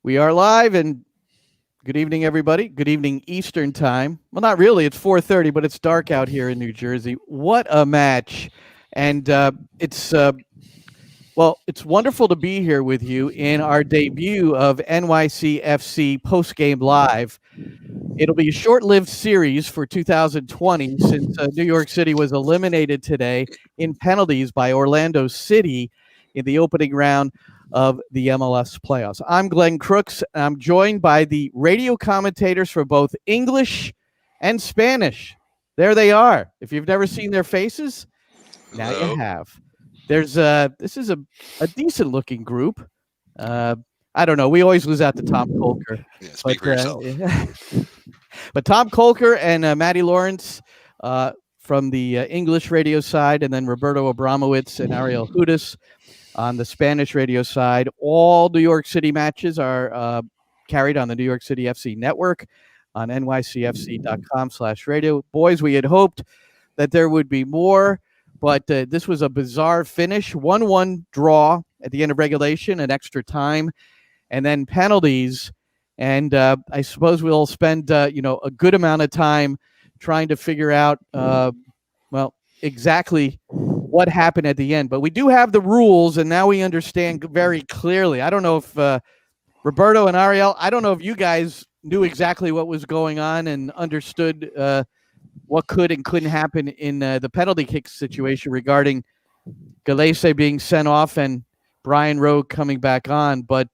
We are live, and good evening, everybody. Good evening, Eastern time. Well, not really. It's 4:30, but it's dark out here in New Jersey. What a match! And it's wonderful to be here with you in our debut of NYCFC Postgame Live. It'll be a short-lived series for 2020 since New York City was eliminated today in penalties by Orlando City in the opening round of the MLS playoffs. I'm Glenn Crooks. And I'm joined by the radio commentators for both English and Spanish. There they are. If you've never seen their faces, now you have. This is a decent looking group. I don't know. We always lose out to Tom Kolker. Yeah, speak for yourself. But Tom Kolker and Matty Lawrence from the English radio side, and then Roberto Abramowitz and Ariel Hudas on the Spanish radio side. All New York City matches are carried on the New York City FC network on nycfc.com/radio. Boys, we had hoped that there would be more, but this was a bizarre finish. 1-1 draw at the end of regulation and extra time, and then penalties. And I suppose we'll spend a good amount of time trying to figure out exactly what happened at the end. But we do have the rules, and now we understand very clearly. I don't know if Roberto and Ariel, I don't know if you guys knew exactly what was going on and understood what could and couldn't happen in the penalty kick situation regarding Galese being sent off and Brian Rowe coming back on. But,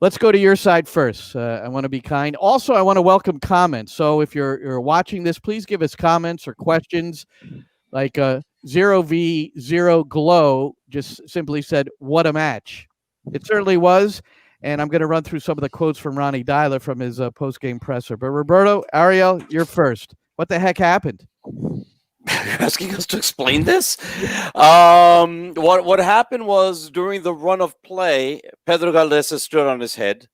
let's go to your side first. I want to be kind. Also, I want to welcome comments. So if you're watching this, please give us comments or questions. Like 0v0 Glow just simply said, "What a match." It certainly was. And I'm going to run through some of the quotes from Ronnie Dyler from his post-game presser. But Roberto, Ariel, you're first. What the heck happened? You're asking us to explain this? What happened was during the run of play, Pedro Galese stood on his head,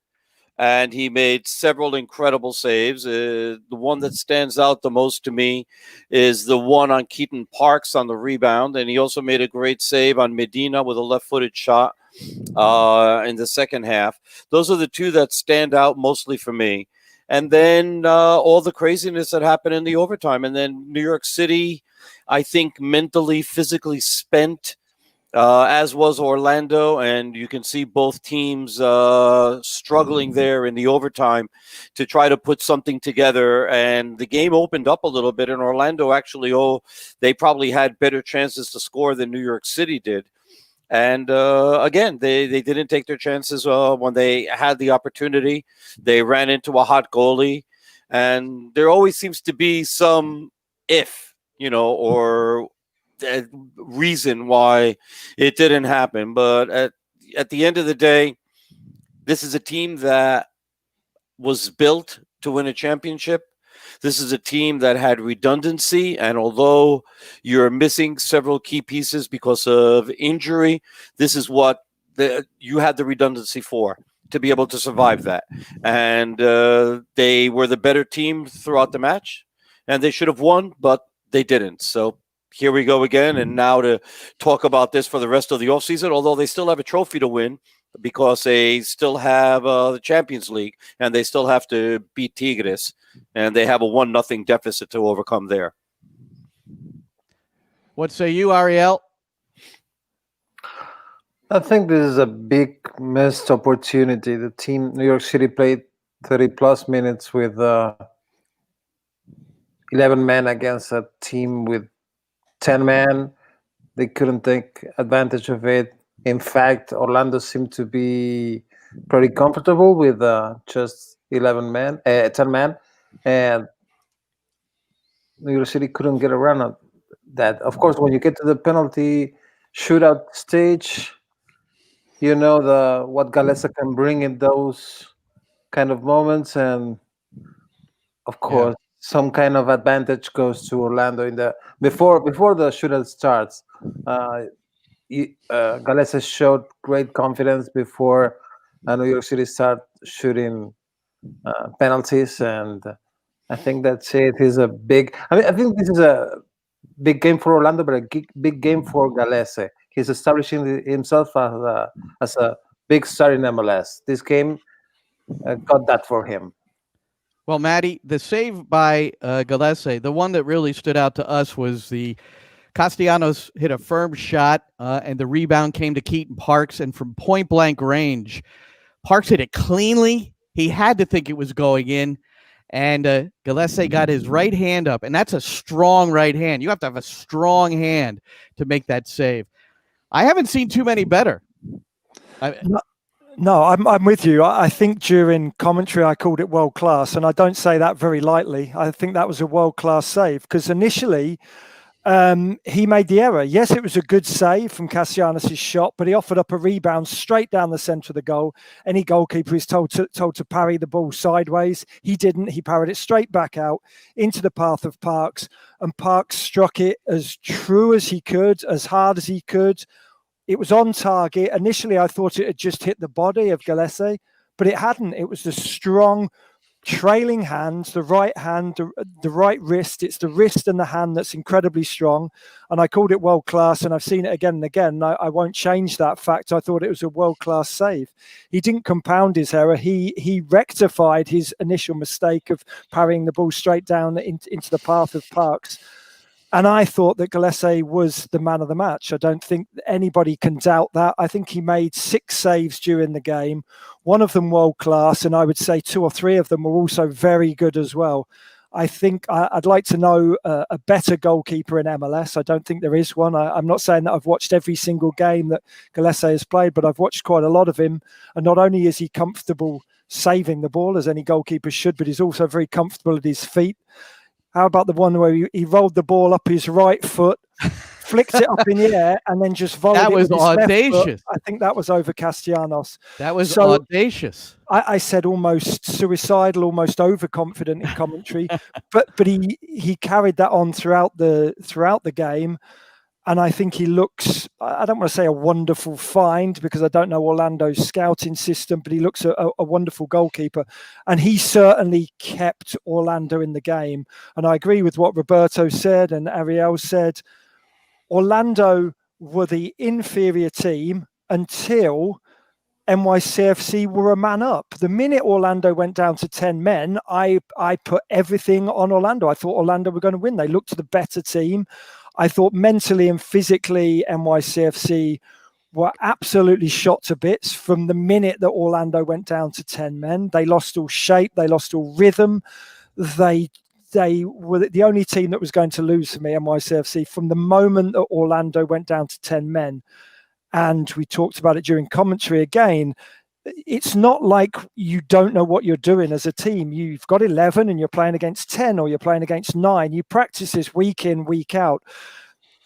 and he made several incredible saves. The one that stands out the most to me is the one on Keaton Parks on the rebound, and he also made a great save on Medina with a left-footed shot in the second half. Those are the two that stand out mostly for me. And then all the craziness that happened in the overtime. And then New York City, I think, mentally, physically spent, as was Orlando. And you can see both teams struggling there in the overtime to try to put something together. And the game opened up a little bit. And Orlando actually, they probably had better chances to score than New York City did. And again, they didn't take their chances when they had the opportunity. They ran into a hot goalie, and there always seems to be some or reason why it didn't happen. But at the end of the day, this is a team that was built to win a championship. This is a team that had redundancy, and although you're missing several key pieces because of injury, this is what you had the redundancy for, to be able to survive that. And they were the better team throughout the match, and they should have won, but they didn't. So here we go again, and now to talk about this for the rest of the offseason, although they still have a trophy to win, because they still have the Champions League, and they still have to beat Tigres, and they have a 1-0 deficit to overcome there. What say you, Ariel? I think this is a big missed opportunity. The team, New York City, played 30-plus minutes with 11 men against a team with 10 men. They couldn't take advantage of it. In fact, Orlando seemed to be pretty comfortable with just 10 men, and New York City couldn't get around that. Of course, when you get to the penalty shootout stage, you know what Galese can bring in those kind of moments, and of course, some kind of advantage goes to Orlando in the before the shootout starts. Galese showed great confidence before New York City started shooting penalties, and I think that's it. Is a big. I think this is a big game for Orlando, but a big game for Galese. he's establishing himself as a big star in MLS. This game got that for him. Well, Maddie, the save by Gillespie, the one that really stood out to us was the Castellanos hit a firm shot, and the rebound came to Keaton Parks, and from point-blank range, Parks hit it cleanly. He had to think it was going in, and Gillespie got his right hand up, and that's a strong right hand. You have to have a strong hand to make that save. I haven't seen too many better. No, I'm with you. I think during commentary I called it world class, and I don't say that very lightly. I think that was a world class save because initially he made the error. Yes, it was a good save from Castellanos' shot, but he offered up a rebound straight down the centre of the goal. Any goalkeeper is told to parry the ball sideways. He didn't. He parried it straight back out into the path of Parks, and Parks struck it as true as he could, as hard as he could. It was on target. Initially, I thought it had just hit the body of Gillespie, but it hadn't. It was the strong trailing hand, the right hand, the right wrist. It's the wrist and the hand that's incredibly strong. And I called it world class, and I've seen it again and again. I won't change that fact. I thought it was a world class save. He didn't compound his error. He rectified his initial mistake of parrying the ball straight down into the path of Parks. And I thought that Gillespie was the man of the match. I don't think anybody can doubt that. I think he made 6 saves during the game, one of them world class, and I would say 2 or 3 of them were also very good as well. I think I'd like to know a better goalkeeper in MLS. I don't think there is one. I'm not saying that I've watched every single game that Gillespie has played, but I've watched quite a lot of him. And not only is he comfortable saving the ball, as any goalkeeper should, but he's also very comfortable at his feet. How about the one where he rolled the ball up his right foot, flicked it up in the air, and then just volleyed that it was with his audacious. left foot? I think that was over Castellanos. That was audacious. I said almost suicidal, almost overconfident in commentary, but he carried that on throughout the game. And I think he looks, I don't want to say a wonderful find because I don't know Orlando's scouting system, but he looks a wonderful goalkeeper. And he certainly kept Orlando in the game. And I agree with what Roberto said and Ariel said. Orlando were the inferior team until NYCFC were a man up. The minute Orlando went down to 10 men, I put everything on Orlando. I thought Orlando were going to win. They looked the better team. I thought mentally and physically NYCFC were absolutely shot to bits from the minute that Orlando went down to 10 men. They lost all shape. They lost all rhythm. They were the only team that was going to lose for me, NYCFC, from the moment that Orlando went down to 10 men. And we talked about it during commentary again. It's not like you don't know what you're doing as a team. You've got 11 and you're playing against 10 or you're playing against 9. You practice this week in, week out.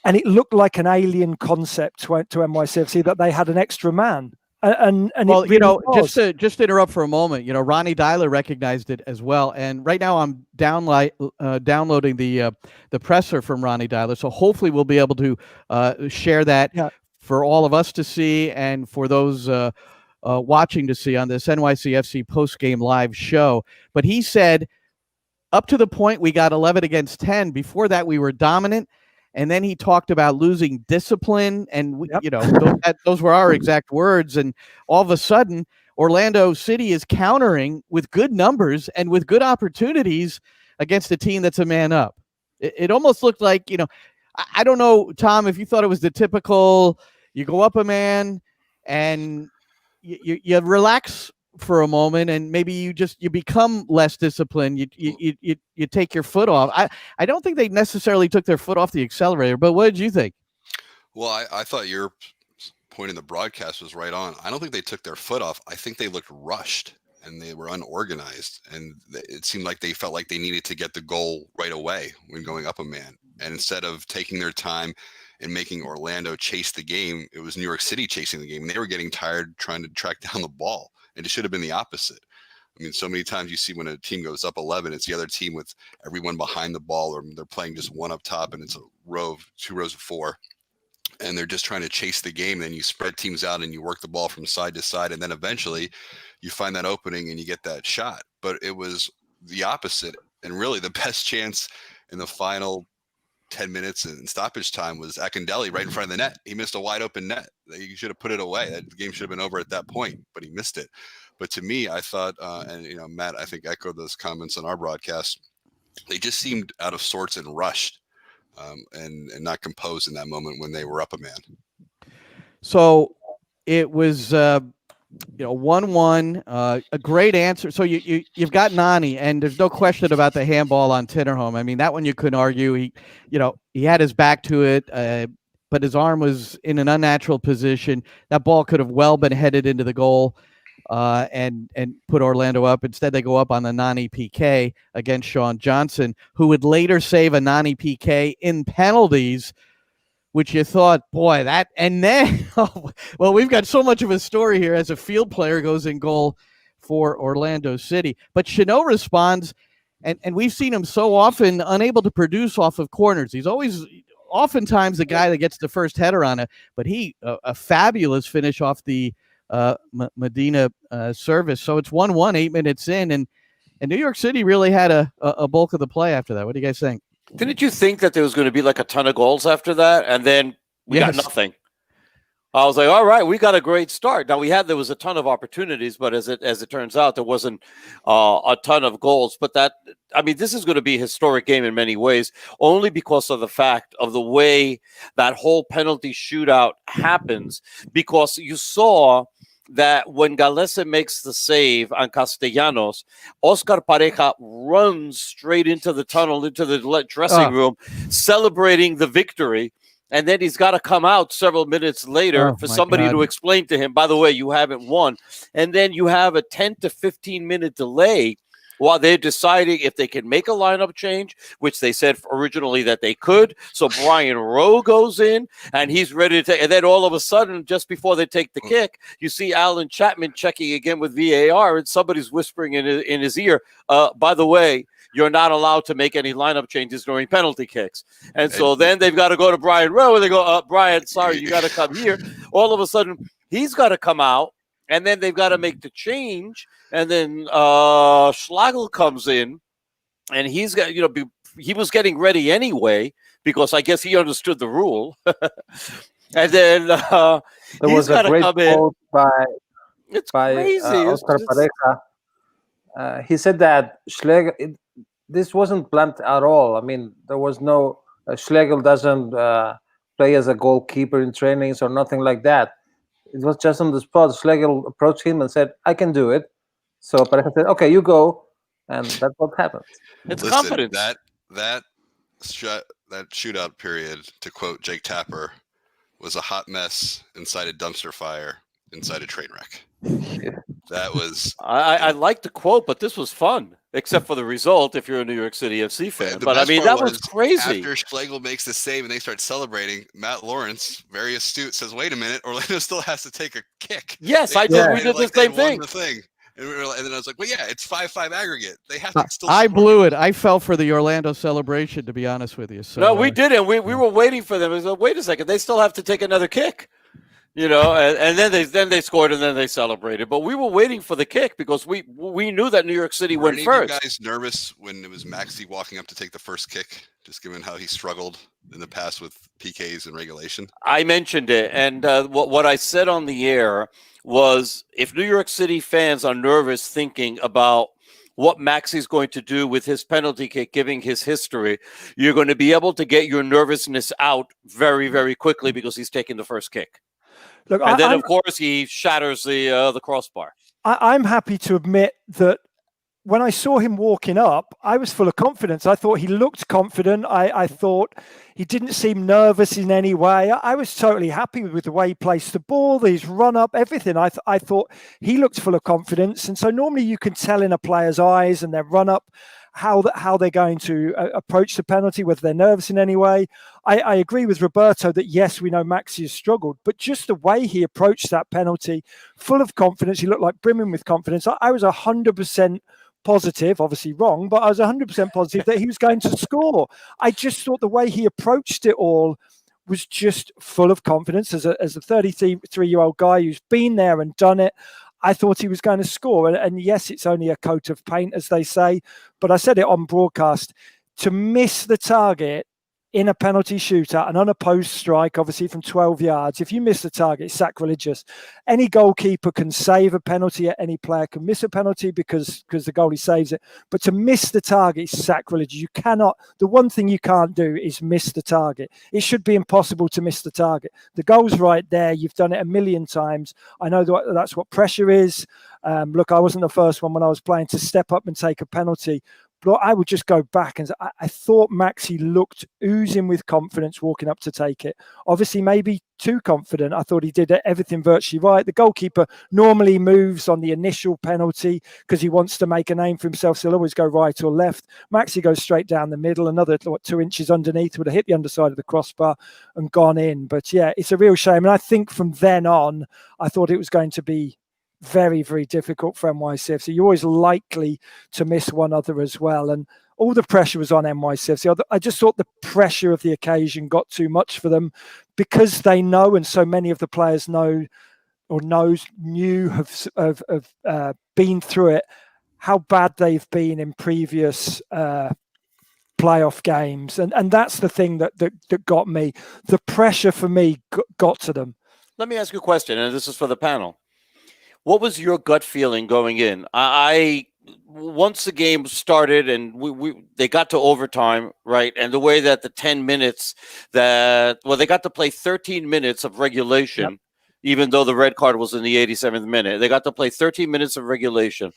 And it looked like an alien concept to NYCFC that they had an extra man. And well, it really was. just to interrupt for a moment, Ronnie Dyler recognized it as well. And right now I'm downloading the presser from Ronnie Dyler. So hopefully we'll be able to share that for all of us to see and for those watching to see on this NYCFC Postgame Live show. But he said up to the point we got 11 against 10. Before that, we were dominant. And then he talked about losing discipline. And, those were our exact words. And all of a sudden, Orlando City is countering with good numbers and with good opportunities against a team that's a man up. It almost looked like, I don't know, Tom, if you thought it was the typical, you go up a man and you relax for a moment and maybe you become less disciplined. You take your foot off. I don't think they necessarily took their foot off the accelerator, but what did you think? Well, I thought your point in the broadcast was right on. I don't think they took their foot off. I think they looked rushed and they were unorganized, and it seemed like they felt like they needed to get the goal right away when going up a man. And instead of taking their time and making Orlando chase the game, it was New York City chasing the game, and they were getting tired trying to track down the ball. And it should have been the opposite. I mean, so many times you see when a team goes up 11, it's the other team with everyone behind the ball, or they're playing just one up top, and it's a row of 2 rows of 4, and they're just trying to chase the game. Then you spread teams out and you work the ball from side to side, and then eventually you find that opening and you get that shot. But it was the opposite, and really the best chance in the final 10 minutes in stoppage time was Akindelli right in front of the net. He missed a wide open net. He should have put it away. The game should have been over at that point, but he missed it. But to me, I thought, and Matt, I think echoed those comments on our broadcast. They just seemed out of sorts and rushed, and not composed in that moment when they were up a man. So it was 1-1, a great answer. So you've got Nani, and there's no question about the handball on Tinnerholm. I mean, that one you couldn't argue. He had his back to it, but his arm was in an unnatural position. That ball could have well been headed into the goal, and put Orlando up. Instead, they go up on the Nani PK against Sean Johnson, who would later save a Nani PK in penalties, which you thought, boy, that, and then, well, we've got so much of a story here as a field player goes in goal for Orlando City. But Chanot responds, and we've seen him so often unable to produce off of corners. He's oftentimes the guy that gets the first header on it, but a fabulous finish off the Medina service. So it's 1-1, 8 minutes in, and New York City really had a bulk of the play after that. What do you guys think? Didn't you think that there was going to be like a ton of goals after that? And then we got nothing. I was like, all right, we got a great start. Now there was a ton of opportunities, but as it turns out, there wasn't a ton of goals. But this is going to be a historic game in many ways, only because of the fact of the way that whole penalty shootout happens. Because you saw that when Galese makes the save on Castellanos, Oscar Pareja runs straight into the tunnel, into the dressing room, celebrating the victory. And then he's got to come out several minutes later for somebody to explain to him, by the way, you haven't won. And then you have a 10 to 15 minute delay while they're deciding if they can make a lineup change, which they said originally that they could. So Brian Rowe goes in, and he's ready to take. And then all of a sudden, just before they take the kick, you see Alan Chapman checking again with VAR, and somebody's whispering in his ear, by the way, you're not allowed to make any lineup changes during penalty kicks. And so then they've got to go to Brian Rowe, and they go, Brian, sorry, you got to come here. All of a sudden, he's got to come out. And then they've got to make the change, and then Schlegel comes in, and he's got he was getting ready anyway because I guess he understood the rule. And then there was a great quote by crazy. Oscar Pareja. He said that Schlegel, this wasn't planned at all. I mean, there was no Schlegel doesn't play as a goalkeeper in trainings or nothing like that. It was just on the spot. Schlegel approached him and said, I can do it. So Pareja said, okay, you go. And that's what happened. It's confidence. That shootout period, to quote Jake Tapper, was a hot mess inside a dumpster fire, inside a train wreck. That was... I like the quote, but this was fun. Except for the result, if you're a New York City FC fan. But I mean, that was crazy. After Schlegel makes the save and they start celebrating, Matt Lawrence, very astute, says, wait a minute, Orlando still has to take a kick. Yes, we did the same thing. And then I was like, well, yeah, it's 5-5 aggregate. They have to still I blew it. I fell for the Orlando celebration, to be honest with you. So, no, we didn't. We were waiting for them. I was like, wait a second. They still have to take another kick. And then they scored and then they celebrated. But we were waiting for the kick because we knew that New York City went first. Were any of you guys nervous when it was Maxey walking up to take the first kick, just given how he struggled in the past with PKs and regulation? I mentioned it, and what I said on the air was if New York City fans are nervous thinking about what Maxey's going to do with his penalty kick, giving his history, you're going to be able to get your nervousness out very, very quickly because he's taking the first kick. Look, and then, of course, he shatters the crossbar. I'm happy to admit that when I saw him walking up, I was full of confidence. I thought he looked confident. I thought he didn't seem nervous in any way. I was totally happy with the way he placed the ball, his run up, everything. I thought he looked full of confidence. And so normally you can tell in a player's eyes and their run up how they're going to approach the penalty, whether they're nervous in any way. I agree with Roberto that, yes, we know Maxey has struggled, but just the way he approached that penalty, full of confidence, he looked like brimming with confidence. I was 100% positive, obviously wrong, but I was 100% positive that he was going to score. I just thought the way he approached it all was just full of confidence. As a 33-year-old guy who's been there and done it, I thought he was going to score. And yes, it's only a coat of paint, as they say, but I said it on broadcast. To miss the target in a penalty shootout and on a post strike, obviously from 12 yards, if you miss the target, it's sacrilegious. Any goalkeeper can save a penalty, any player can miss a penalty because the goalie saves it. But to miss the target is sacrilegious. You cannot, the one thing you can't do is miss the target. It should be impossible to miss the target. The goal's right there. You've done it a million times. I know that's what pressure is. Look, I wasn't the first one when I was playing to step up and take a penalty. But I would just go back and say, I thought Maxi looked oozing with confidence walking up to take it. Obviously, maybe too confident. I thought he did everything virtually right. The goalkeeper normally moves on the initial penalty because he wants to make a name for himself. So he'll always go right or left. Maxi goes straight down the middle, another 2 inches underneath, would have hit the underside of the crossbar and gone in. But yeah, it's a real shame. And I think from then on, I thought it was going to be very, very difficult for NYCFC. You're always likely to miss one other as well. And all the pressure was on NYCFC. I just thought the pressure of the occasion got too much for them because they know, and so many of the players know or have been through it, how bad they've been in previous playoff games. And that's the thing that got me. The pressure for me got to them. Let me ask you a question, and this is for the panel. What was your gut feeling going in? I once the game started and they got to overtime, right? And the way that the 10 minutes they got to play 13 minutes of regulation, yep. Even though the red card was in the 87th minute. They got to play 13 minutes of regulation.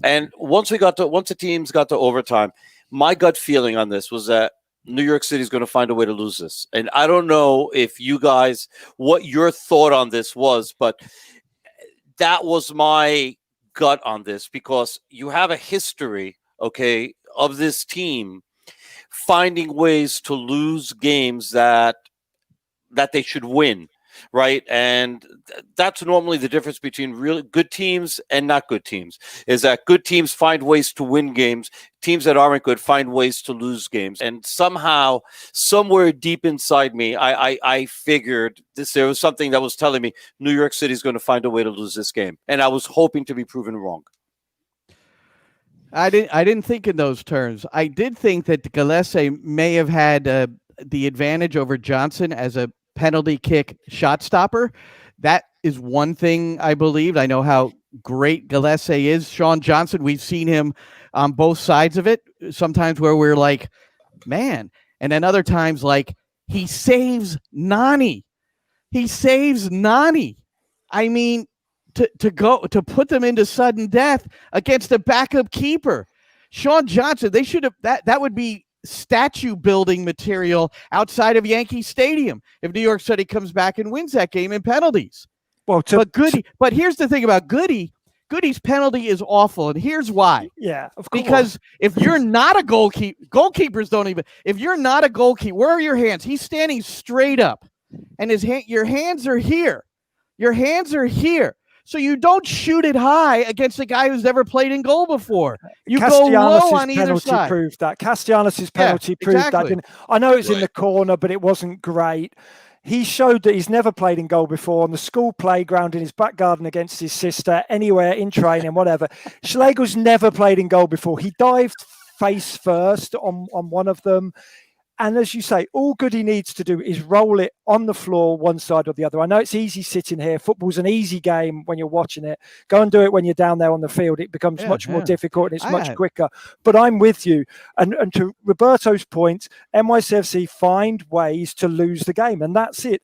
And once the teams got to overtime, my gut feeling on this was that New York City is going to find a way to lose this. And I don't know if you guys, what your thought on this was, but that was my gut on this because you have a history, okay, of this team finding ways to lose games that they should win, right? And that's normally the difference between really good teams and not good teams, is that good teams find ways to win games. Teams that aren't good find ways to lose games. And somehow, somewhere deep inside me, I figured there was something that was telling me New York City is going to find a way to lose this game. And I was hoping to be proven wrong. I didn't think in those terms. I did think that Gillespie may have had the advantage over Johnson as a penalty kick shot stopper. That is one thing I believed. I know how great Gillespie is. Sean Johnson, we've seen him on both sides of it. Sometimes where we're like, man. And then other times like he saves Nani. I mean, to put them into sudden death against a backup keeper. Sean Johnson, they should have that would be statue building material outside of Yankee Stadium if New York City comes back and wins that game in penalties. Well, but here's the thing about Goody's penalty is awful, and here's why. Yeah, of course. Because if you're not a goalkeepers don't even. If you're not a goalkeeper, where are your hands? He's standing straight up, and your hands are here. Your hands are here. So you don't shoot it high against a guy who's never played in goal before. You go low on either side. Proved that. Castellanos' penalty proved that. I know it's in the corner, but it wasn't great. He showed that he's never played in goal before on the school playground, in his back garden against his sister, anywhere, in training, whatever. Schlegel's never played in goal before. He dived face first on one of them. And as you say, all Goody needs to do is roll it on the floor, one side or the other. I know it's easy sitting here. Football's an easy game when you're watching it. Go and do it when you're down there on the field. It becomes much more difficult and it's much quicker. But I'm with you. And to Roberto's point, NYCFC find ways to lose the game. And that's it.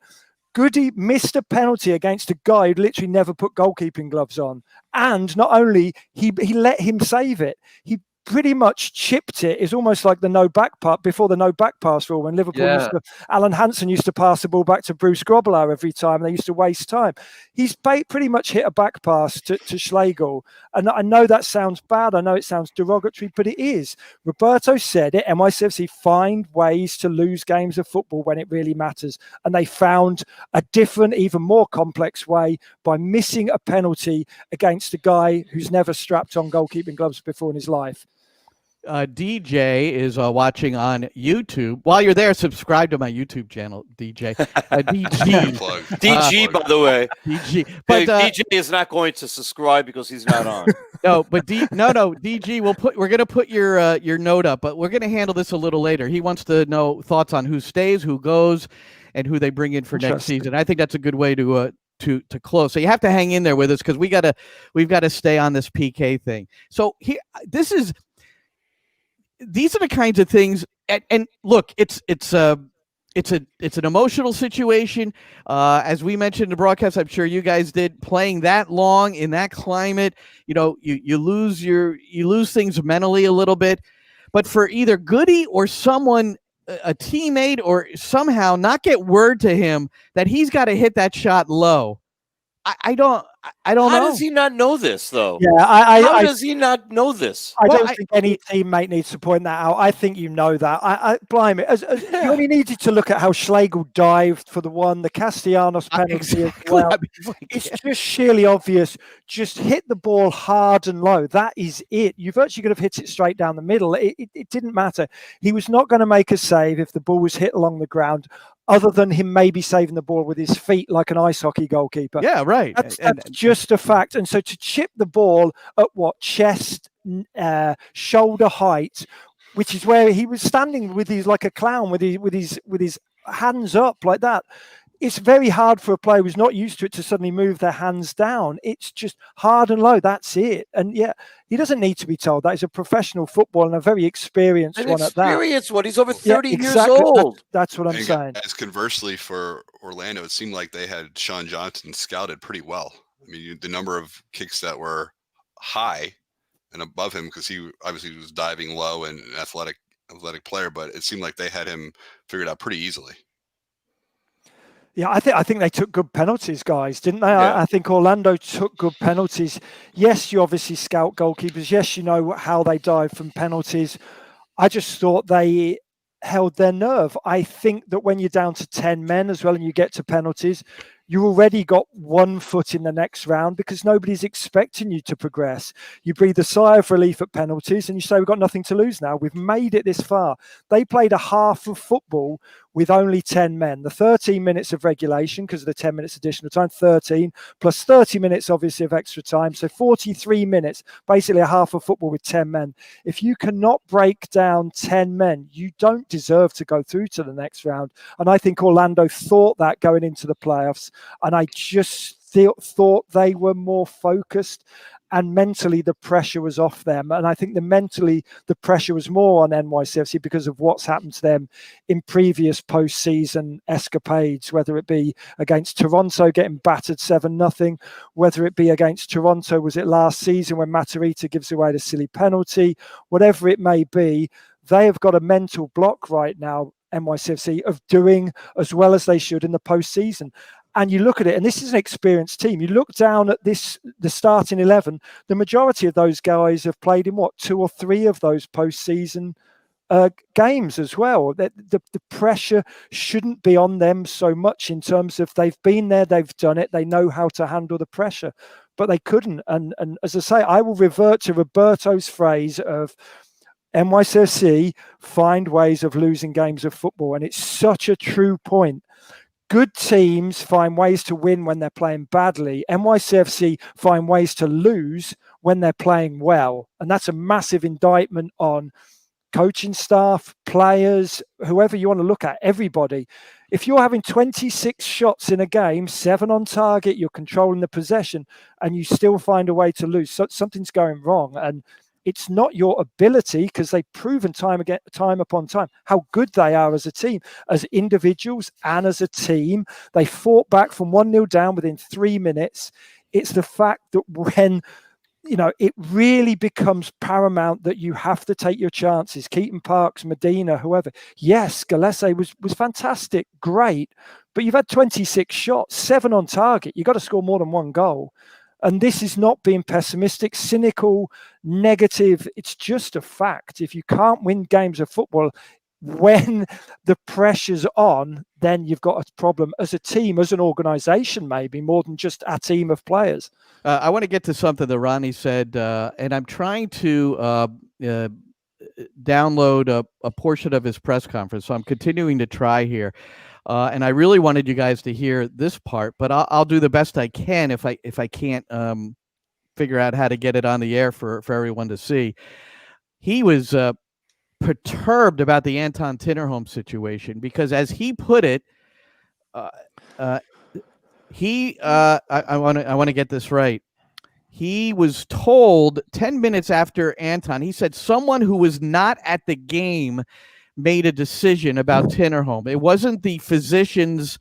Goody missed a penalty against a guy who literally never put goalkeeping gloves on. And not only, he let him save it. He pretty much chipped it. It's almost like the no back pass before the no back pass rule when Liverpool Alan Hansen used to pass the ball back to Bruce Grobbelaar every time and they used to waste time. He's pretty much hit a back pass to Schlegel. And I know that sounds bad. I know it sounds derogatory, but it is. Roberto said it. NYCFC find ways to lose games of football when it really matters. And they found a different, even more complex way by missing a penalty against a guy who's never strapped on goalkeeping gloves before in his life. DJ is watching on YouTube. While you're there, subscribe to my YouTube channel, DJ. DG. DG, by the way. DG. But DJ is not going to subscribe because he's not on. No, but DG, we're gonna put your note up, but we're gonna handle this a little later. He wants to know thoughts on who stays, who goes, and who they bring in for next season. I think that's a good way to close. So you have to hang in there with us because we've got to stay on this PK thing. So here, these are the kinds of things, and look, it's an emotional situation. As we mentioned in the broadcast, I'm sure you guys did, playing that long in that climate, you lose things mentally a little bit. But for either Goody or someone, a teammate, or somehow not get word to him that he's got to hit that shot low, I don't know. How does he not know this, though? Yeah, How does he not know this? I don't think any teammate needs to point that out. I think you know that. Blimey, you only needed to look at how Schlegel dived for the one, the Castellanos penalty as well. It's just sheerly obvious. Just hit the ball hard and low. That is it. You virtually could have hit it straight down the middle. It didn't matter. He was not going to make a save if the ball was hit along the ground, other than him maybe saving the ball with his feet like an ice hockey goalkeeper. Yeah, right. That's just a fact. And so to chip the ball at chest, shoulder height, which is where he was standing with his, like a clown, with his hands up like that. It's very hard for a player who's not used to it to suddenly move their hands down. It's just hard and low. That's it. And yeah, he doesn't need to be told that. He's a professional footballer and a very experienced one at that. Experienced one. He's over 30 years old. That's what I'm saying. As conversely for Orlando, it seemed like they had Sean Johnson scouted pretty well. I mean, the number of kicks that were high and above him, because he obviously was diving low and an athletic player, but it seemed like they had him figured out pretty easily. Yeah, I think they took good penalties, guys, didn't they? Yeah. I think Orlando took good penalties. Yes, you obviously scout goalkeepers. Yes, you know how they dive from penalties. I just thought they held their nerve. I think that when you're down to 10 men as well and you get to penalties, you already got 1 foot in the next round because nobody's expecting you to progress. You breathe a sigh of relief at penalties and you say, we've got nothing to lose now. We've made it this far. They played a half of football with only 10 men. The 13 minutes of regulation, because of the 10 minutes additional time, 13, plus 30 minutes, obviously, of extra time. So 43 minutes, basically a half of football with 10 men. If you cannot break down 10 men, you don't deserve to go through to the next round. And I think Orlando thought that going into the playoffs. And I just thought they were more focused, and mentally the pressure was off them. And I think the pressure was more on NYCFC because of what's happened to them in previous postseason escapades, whether it be against Toronto getting battered 7-0, whether it be against Toronto, was it last season when Matarrita gives away the silly penalty, whatever it may be. They have got a mental block right now, NYCFC, of doing as well as they should in the postseason. And you look at it, and this is an experienced team. You look down at the starting 11, the majority of those guys have played in 2 or 3 of those postseason games as well. The pressure shouldn't be on them so much in terms of they've been there, they've done it, they know how to handle the pressure, but they couldn't. And as I say, I will revert to Roberto's phrase of NYCFC find ways of losing games of football. And it's such a true point. Good teams find ways to win when they're playing badly. NYCFC find ways to lose when they're playing well. And that's a massive indictment on coaching staff, players, whoever you want to look at, everybody. If you're having 26 shots in a game, 7 on target, you're controlling the possession, and you still find a way to lose, so something's going wrong. And it's not your ability, because they've proven time upon time how good they are as a team, as individuals and as a team. They fought back from 1-0 down within 3 minutes. It's the fact that when it really becomes paramount that you have to take your chances. Keaton Parks, Medina, whoever. Yes, Gillespie was fantastic, great, but you've had 26 shots, 7 on target. You've got to score more than 1 goal. And this is not being pessimistic, cynical, negative. It's just a fact. If you can't win games of football when the pressure's on, then you've got a problem as a team, as an organization, maybe more than just a team of players. I want to get to something that Ronnie said, and I'm trying to download a portion of his press conference. So I'm continuing to try here. And I really wanted you guys to hear this part, but I'll do the best I can if I can't figure out how to get it on the air for everyone to see. He was perturbed about the Anton Tinnerholm situation because, as he put it, I want to get this right. He was told 10 minutes after Anton, he said someone who was not at the game made a decision about Tinnerholm. It wasn't the physicians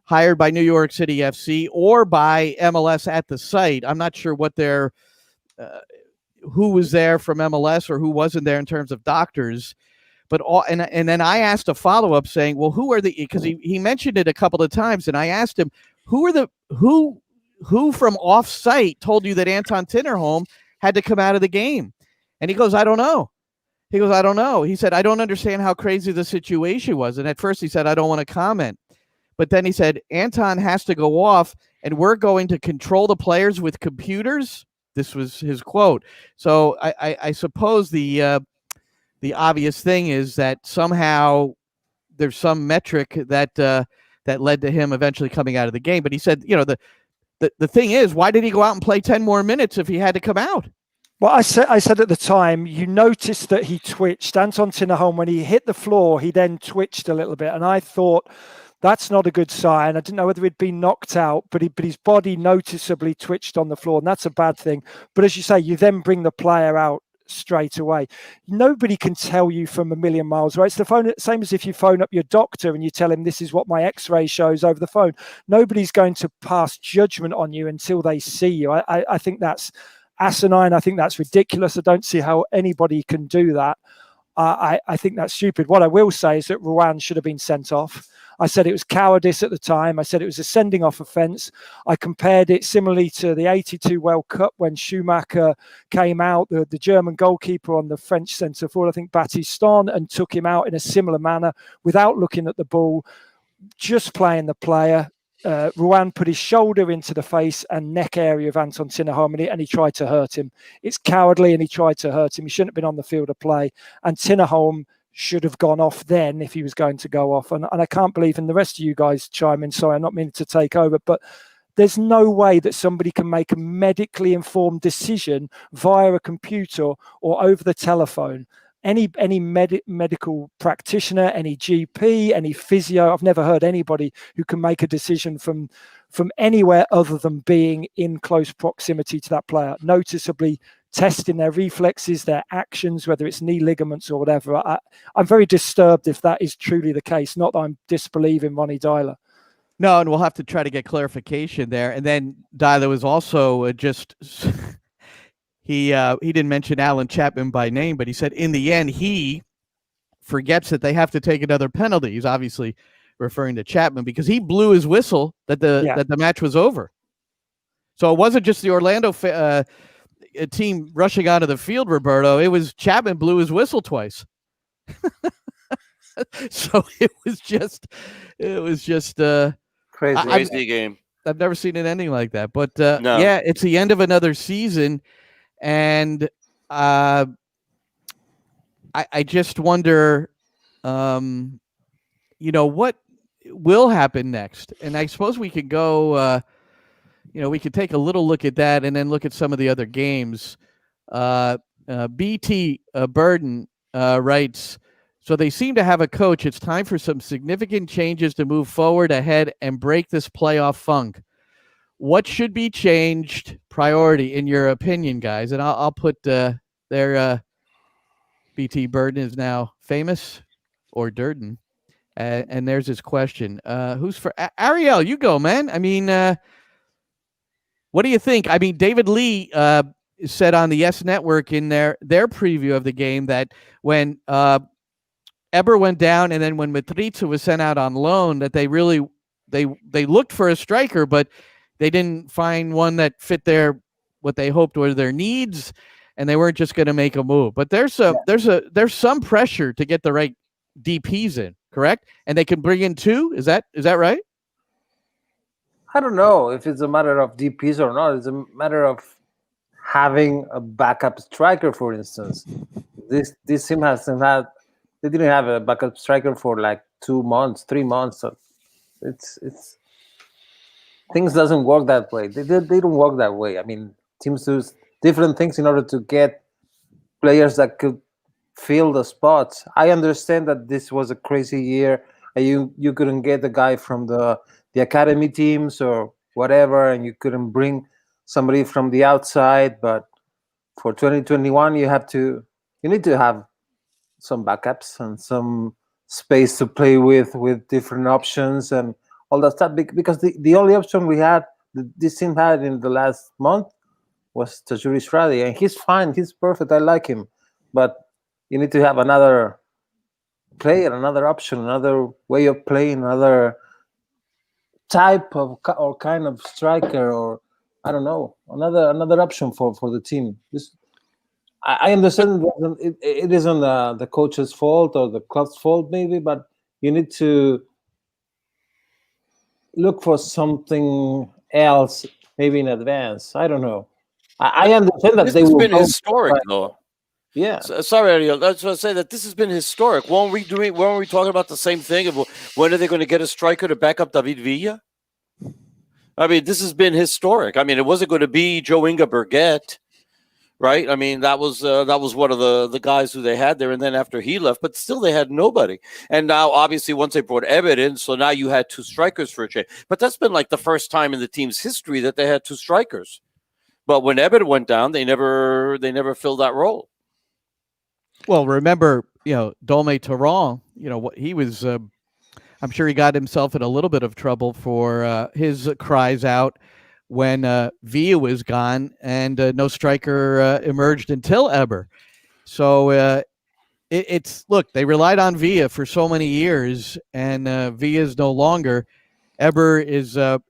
hired by New York City FC or by MLS at the site. I'm not sure what their who was there from MLS or who wasn't there in terms of doctors. But and then I asked a follow-up saying, well, who are the, because he mentioned it a couple of times, and I asked him, who from off-site told you that Anton Tinnerholm had to come out of the game? And he goes, I don't know. He goes, I don't know. He said, I don't understand how crazy the situation was. And at first he said, I don't want to comment. But then he said, Anton has to go off, and we're going to control the players with computers. This was his quote. So I suppose the obvious thing is that somehow there's some metric that that led to him eventually coming out of the game. But he said, you know, the thing is, why did he go out and play 10 more minutes if he had to come out? Well, I said at the time, you noticed that he twitched. Anton Tinnerholm, when he hit the floor, he then twitched a little bit. And I thought, that's not a good sign. I didn't know whether he'd been knocked out, but his body noticeably twitched on the floor, and that's a bad thing. But as you say, you then bring the player out straight away. Nobody can tell you from a million miles away. It's the same as if you phone up your doctor and you tell him, this is what my x-ray shows over the phone. Nobody's going to pass judgment on you until they see you. I think that's asinine. I think that's ridiculous. I don't see how anybody can do that. I think that's stupid. What I will say is that Ruan should have been sent off. I said it was cowardice at the time. I said it was a sending off offence. I compared it similarly to the 82 World Cup when Schumacher came out, the German goalkeeper on the French centre forward, I think Battiston, and took him out in a similar manner without looking at the ball, just playing the player. Ruan put his shoulder into the face and neck area of Anton Tinnerholm, and he tried to hurt him. It's cowardly, and he tried to hurt him. He shouldn't have been on the field of play. And Tinnerholm should have gone off then if he was going to go off. And I can't believe, and the rest of you guys chime in, sorry, I'm not meaning to take over, but there's no way that somebody can make a medically informed decision via a computer or over the telephone. Any medical practitioner, any GP, any physio, I've never heard anybody who can make a decision from anywhere other than being in close proximity to that player, noticeably testing their reflexes, their actions, whether it's knee ligaments or whatever. I'm very disturbed if that is truly the case. Not that I'm disbelieving Ronnie Dyler. No, and we'll have to try to get clarification there. And then Dyler was also just he didn't mention Alan Chapman by name, but he said in the end he forgets that they have to take another penalty. He's obviously referring to Chapman because he blew his whistle that the match was over. So it wasn't just the Orlando team rushing onto the field, Roberto. It was Chapman blew his whistle twice. So it was just crazy game. I've never seen it ending like that. But no. Yeah, it's the end of another season, and I just wonder, what will happen next. And I suppose we could go. We could take a little look at that and then look at some of the other games. BT Burden writes, so they seem to have a coach. It's time for some significant changes to move forward ahead and break this playoff funk. What should be changed priority in your opinion, guys? And I'll put their BT Burden is now famous or Durden. And there's his question. Who's for Ariel? You go, man. I mean, what do you think? I mean, David Lee said on the Yes Network in their preview of the game that when Eber went down and then when Mitrice was sent out on loan, that they looked for a striker, but they didn't find one that fit what they hoped were their needs, and they weren't just going to make a move. But there's some pressure to get the right DPs in, correct? And they can bring in two. Is that right? I don't know if it's a matter of DPs or not. It's a matter of having a backup striker, for instance. This team hasn't had. They didn't have a backup striker for like 2 months, 3 months. So it's things doesn't work that way. They don't work that way. I mean, teams different things in order to get players that could fill the spots. I understand that this was a crazy year, and you couldn't get the guy from the academy teams or whatever, and you couldn't bring somebody from the outside. But for 2021, you need to have some backups and some space to play with different options and all that stuff. Because the only option we had, this team had in the last month, was Tajuri Shradi, and he's fine, he's perfect, I like him. But you need to have another player, another option, another way of playing, another type of or kind of striker, or I don't know, another option for the team. I understand it isn't the coach's fault or the club's fault, maybe, but you need to look for something else, maybe in advance. I don't know. I understand that This they has will been go, historic, but though. yeah. Sorry, Ariel. That's what I say. That this has been historic. Weren't we talking about the same thing? Of when are they going to get a striker to back up David Villa? I mean, this has been historic. I mean, it wasn't going to be Joe Inga Burgett, right? I mean, that was one of the guys who they had there, and then after he left, but still they had nobody. And now, obviously, once they brought Ebert in, so now you had two strikers for a change. But that's been like the first time in the team's history that they had two strikers. But when Ebert went down, they never filled that role. Well, remember, Dome Torron, what he was. I'm sure he got himself in a little bit of trouble for his cries out when Villa was gone and no striker emerged until Eber. So look, they relied on Villa for so many years, and Villa is no longer. Eber is a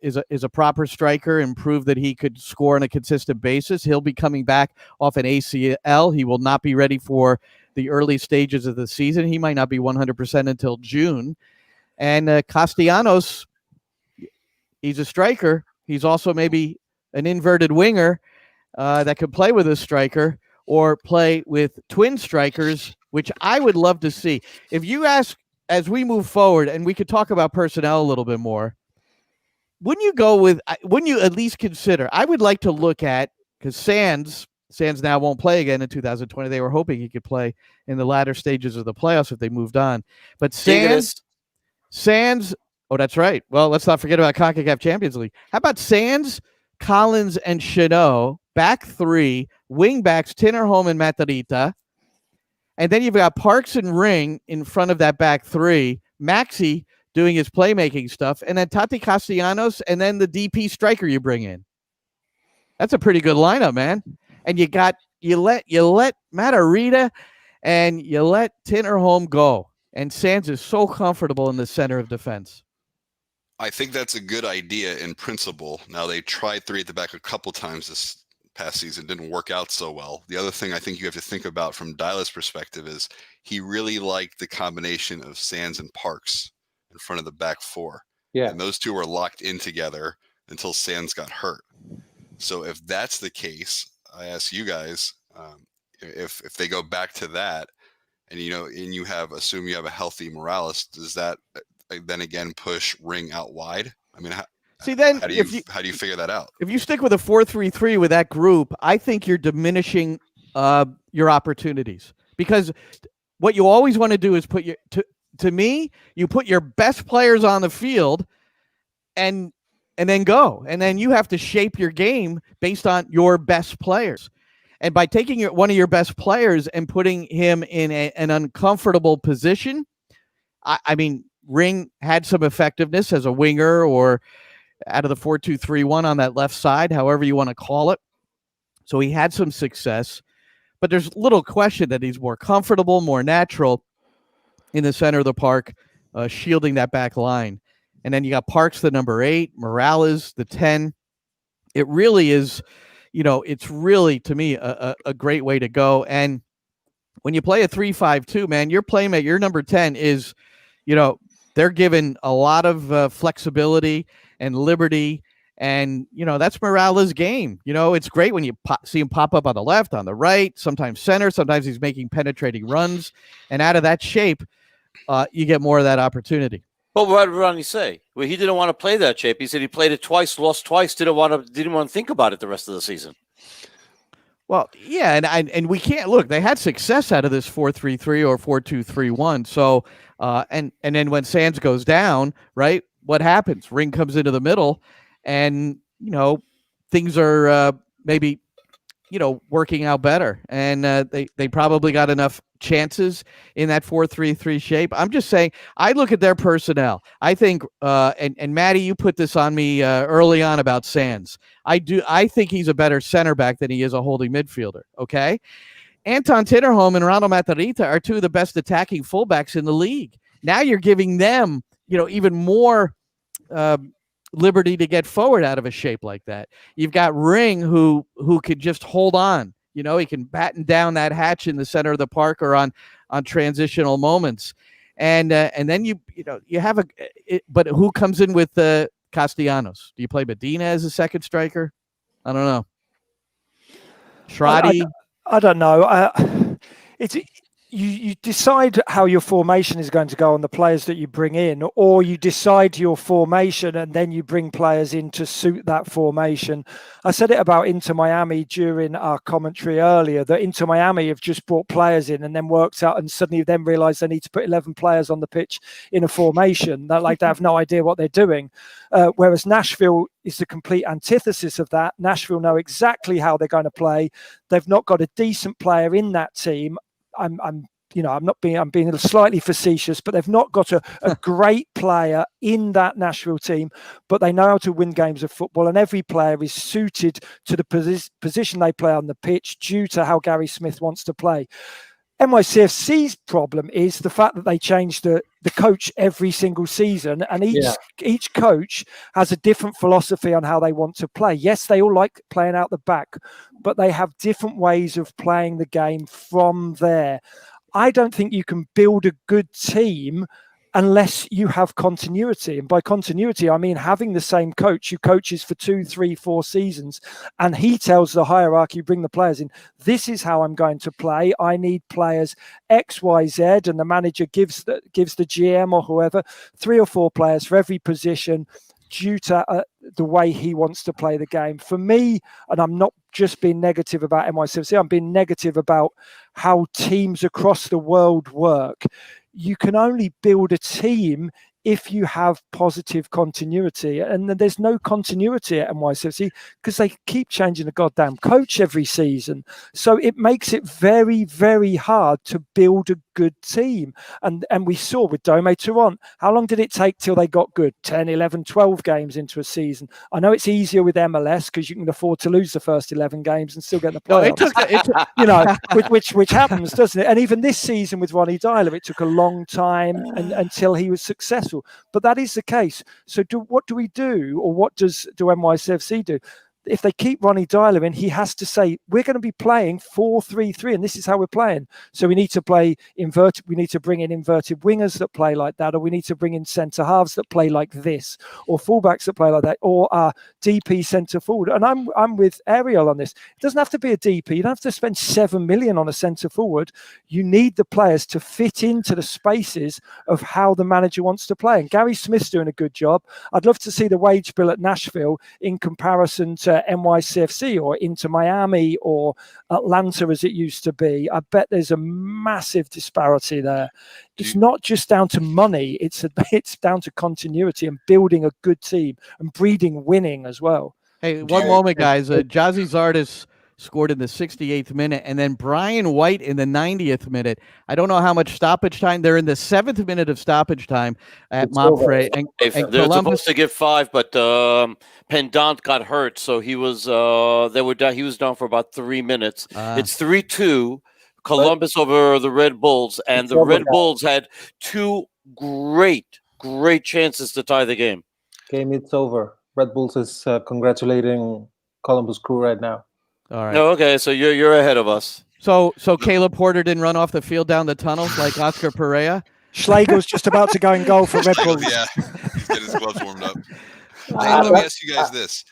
proper striker and proved that he could score on a consistent basis. He'll be coming back off an ACL. He will not be ready for the early stages of the season. He might not be 100% until June. And Castellanos, he's a striker. He's also maybe an inverted winger that could play with a striker or play with twin strikers, which I would love to see. If you ask, as we move forward, and we could talk about personnel a little bit more, wouldn't you at least consider, I would like to look at, because Sands now won't play again in 2020. They were hoping he could play in the latter stages of the playoffs if they moved on. But Sands, oh, that's right. Well, let's not forget about CONCACAF Champions League. How about Sands, Collins, and Chanot, back three, wing backs, Tinnerholm and Matarrita. And then you've got Parks and Ring in front of that back three, Maxi doing his playmaking stuff, and then Tati Castellanos, and then the DP striker you bring in. That's a pretty good lineup, man. And you let Matarrita and you let Tinnerholm go. And Sands is so comfortable in the center of defense. I think that's a good idea in principle. Now, they tried three at the back a couple times this past season. Didn't work out so well. The other thing I think you have to think about from Dyla's perspective is he really liked the combination of Sands and Parks in front of the back four. Yeah. And those two were locked in together until Sands got hurt. So if that's the case, I ask you guys, if they go back to that, and you assume you have a healthy Morales, does that then again push Ring out wide? I mean, how do you figure that out? If you stick with a 4-3-3 with that group, I think you're diminishing your opportunities, because what you always want to do is you put your best players on the field and then go, and then you have to shape your game based on your best players. And by taking one of your best players and putting him in an uncomfortable position, I mean, Ring had some effectiveness as a winger or out of the 4-2-3-1 on that left side, however you want to call it. So he had some success, but there's little question that he's more comfortable, more natural in the center of the park, shielding that back line. And then you got Parks, the number 8, Morales, the 10. It really is, it's really, to me, a great way to go. And when you play a 3-5-2, man, your playmate, your number 10 is, they're given a lot of flexibility and liberty. And, that's Morales' game. It's great when you see him pop up on the left, on the right, sometimes center. Sometimes he's making penetrating runs. And out of that shape, you get more of that opportunity. But what did Ronnie say? Well, he didn't want to play that shape. He said he played it twice, lost twice, didn't want to think about it the rest of the season. Well, yeah, and we can't look. They had success out of this 4-3-3 or 4-2-3-1. So, and then when Sands goes down, right? What happens? Ring comes into the middle, and things are maybe working out better, and they probably got enough chances in that 4-3-3 shape. I'm just saying, I look at their personnel. I think, and Maddie, you put this on me early on about Sands. I think he's a better center back than he is a holding midfielder. Okay, Anton Tinnerholm and Ronald Matarrita are two of the best attacking fullbacks in the league. Now you're giving them, even more liberty to get forward out of a shape like that. You've got Ring who could just hold on. He can batten down that hatch in the center of the park or on transitional moments. And then you have but who comes in with Castellanos? Do you play Medina as a second striker? I don't know. Shradi? I don't know. It's you decide how your formation is going to go on the players that you bring in, or you decide your formation and then you bring players in to suit that formation. I said it about Inter Miami during our commentary earlier, that Inter Miami have just brought players in and then worked out and suddenly then realised they need to put 11 players on the pitch in a formation. That they have no idea what they're doing. Whereas Nashville is the complete antithesis of that. Nashville know exactly how they're going to play. They've not got a decent player in that team. I'm being slightly facetious, but they've not got a great player in that Nashville team, but they know how to win games of football, and every player is suited to the position they play on the pitch due to how Gary Smith wants to play. NYCFC's problem is the fact that they change the coach every single season, and each coach has a different philosophy on how they want to play. Yes, they all like playing out the back, but they have different ways of playing the game from there. I don't think you can build a good team unless you have continuity. And by continuity, I mean having the same coach who coaches for 2, 3, 4 seasons, and he tells the hierarchy, bring the players in, this is how I'm going to play. I need players X, Y, Z, and the manager gives the GM or whoever 3 or 4 players for every position due to the way he wants to play the game. For me, and I'm not just being negative about NYCFC, I'm being negative about how teams across the world work. You can only build a team if you have positive continuity, and there's no continuity at NYCFC because they keep changing the goddamn coach every season. So it makes it very, very hard to build a good team. And we saw with Dome Tourant, how long did it take till they got good? 10, 11, 12 games into a season. I know it's easier with MLS because you can afford to lose the first 11 games and still get the playoffs. Which happens, doesn't it? And even this season with Ronnie Dyler, it took a long time until he was successful. But that is the case. So what do we do, or what do NYCFC do? If they keep Ronnie Dyler in, he has to say, we're going to be playing 4-3-3, and this is how we're playing. So we need to play inverted. We need to bring in inverted wingers that play like that, or we need to bring in centre halves that play like this, or fullbacks that play like that, or our DP centre forward. And I'm with Ariel on this. It doesn't have to be a DP. You don't have to spend 7 million on a centre forward. You need the players to fit into the spaces of how the manager wants to play. And Gary Smith's doing a good job. I'd love to see the wage bill at Nashville in comparison to NYCFC or Inter Miami or Atlanta as it used to be. I bet there's a massive disparity there. It's not just down to money. It's down to continuity and building a good team and breeding winning as well. Hey, one moment, guys. Jazzy Zardes scored in the 68th minute, and then Brian White in the 90th minute. I don't know how much stoppage time. They're in the 7th minute of stoppage time at Mopfre. And they're Columbus, supposed to give 5, but Pendant got hurt, so he was he was down for about 3 minutes. It's 3-2 Columbus over the Red Bulls, and the Red Bulls had 2 great chances to tie the game. It's over. Red Bulls is congratulating Columbus Crew right now. All right. Oh, okay, so you're ahead of us. So Caleb Porter didn't run off the field down the tunnels like Oscar Pereira? Schlegel's just about to go in goal for Red Bulls. Yeah, he's getting his gloves warmed up. Let me ask you guys this.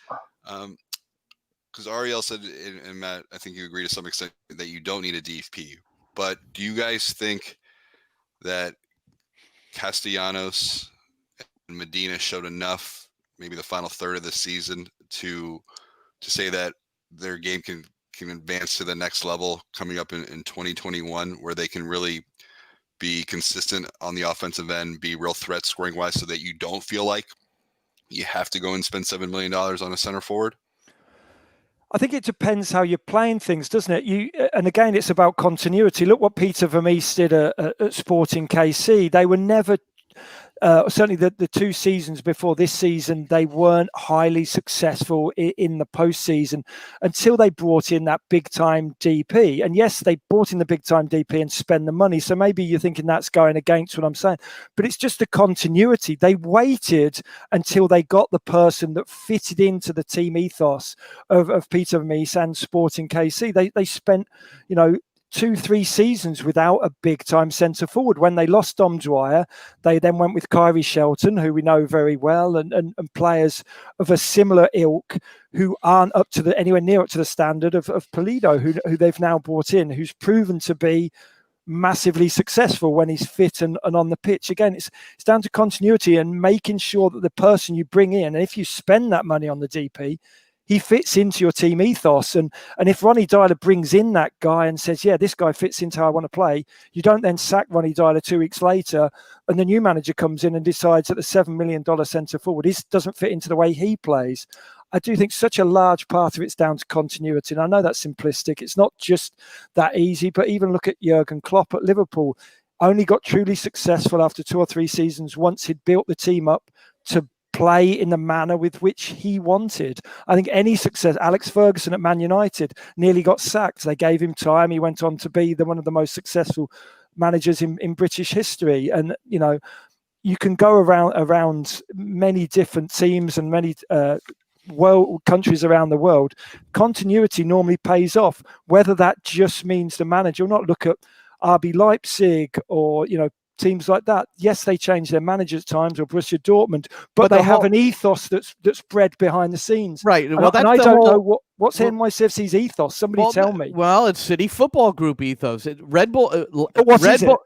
Because Ariel said, and Matt, I think you agree to some extent that you don't need a DP. But do you guys think that Castellanos and Medina showed enough, maybe the final third of the season, to say that their game can can advance to the next level coming up in 2021, where they can really be consistent on the offensive end, be real threats scoring wise, so that you don't feel like you have to go and spend $7 million on a center forward? I think it depends how you're playing things, doesn't it? And again, it's about continuity. Look what Peter Vermees did at Sporting KC. They were never, certainly the 2 seasons before this season, they weren't highly successful in the postseason until they brought in that big time DP. And yes, they brought in the big time DP and spend the money. So maybe you're thinking that's going against what I'm saying, but it's just the continuity. They waited until they got the person that fitted into the team ethos of Peter Vermees and Sporting KC. They spent, 2-3 seasons without a big time centre forward. When they lost Dom Dwyer, they then went with Kyrie Shelton, who we know very well, and players of a similar ilk who aren't anywhere near up to the standard of Pulido, who they've now brought in, who's proven to be massively successful when he's fit and on the pitch. Again, it's down to continuity and making sure that the person you bring in, and if you spend that money on the DP, he fits into your team ethos. And if Ronnie Dyler brings in that guy and says, yeah, this guy fits into how I want to play, you don't then sack Ronnie Dyler 2 weeks later and the new manager comes in and decides that the $7 million centre forward doesn't fit into the way he plays. I do think such a large part of it's down to continuity. And I know that's simplistic. It's not just that easy, but even look at Jurgen Klopp at Liverpool. Only got truly successful after 2 or 3 seasons once he'd built the team up to play in the manner with which he wanted. I think any success, Alex Ferguson at Man United nearly got sacked. They gave him time. He went on to be one of the most successful managers in British history. And, you can go around many different teams and many countries around the world. Continuity normally pays off, whether that just means the manager or not. Look at RB Leipzig or, teams like that. Yes, they change their managers at times, or Borussia Dortmund, but they have an ethos that's bred behind the scenes. Right. Well, and I don't know what's NYCFC's ethos. Somebody tell me. Well, it's City Football Group ethos. Red Bull. What is it?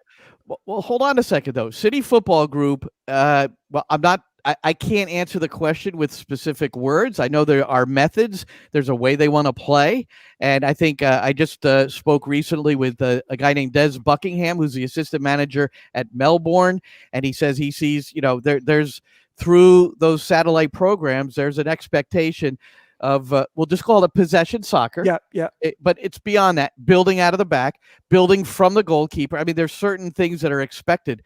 Well, hold on a second though. City Football Group. Well, I'm not. I can't answer the question with specific words. I know there are methods. There's a way they want to play. And I think I just spoke recently with a guy named Des Buckingham, who's the assistant manager at Melbourne. And he says he sees, there's through those satellite programs, there's an expectation of, we'll just call it possession soccer. Yeah. But it's beyond that. Building out of the back, building from the goalkeeper. I mean, there's certain things that are expected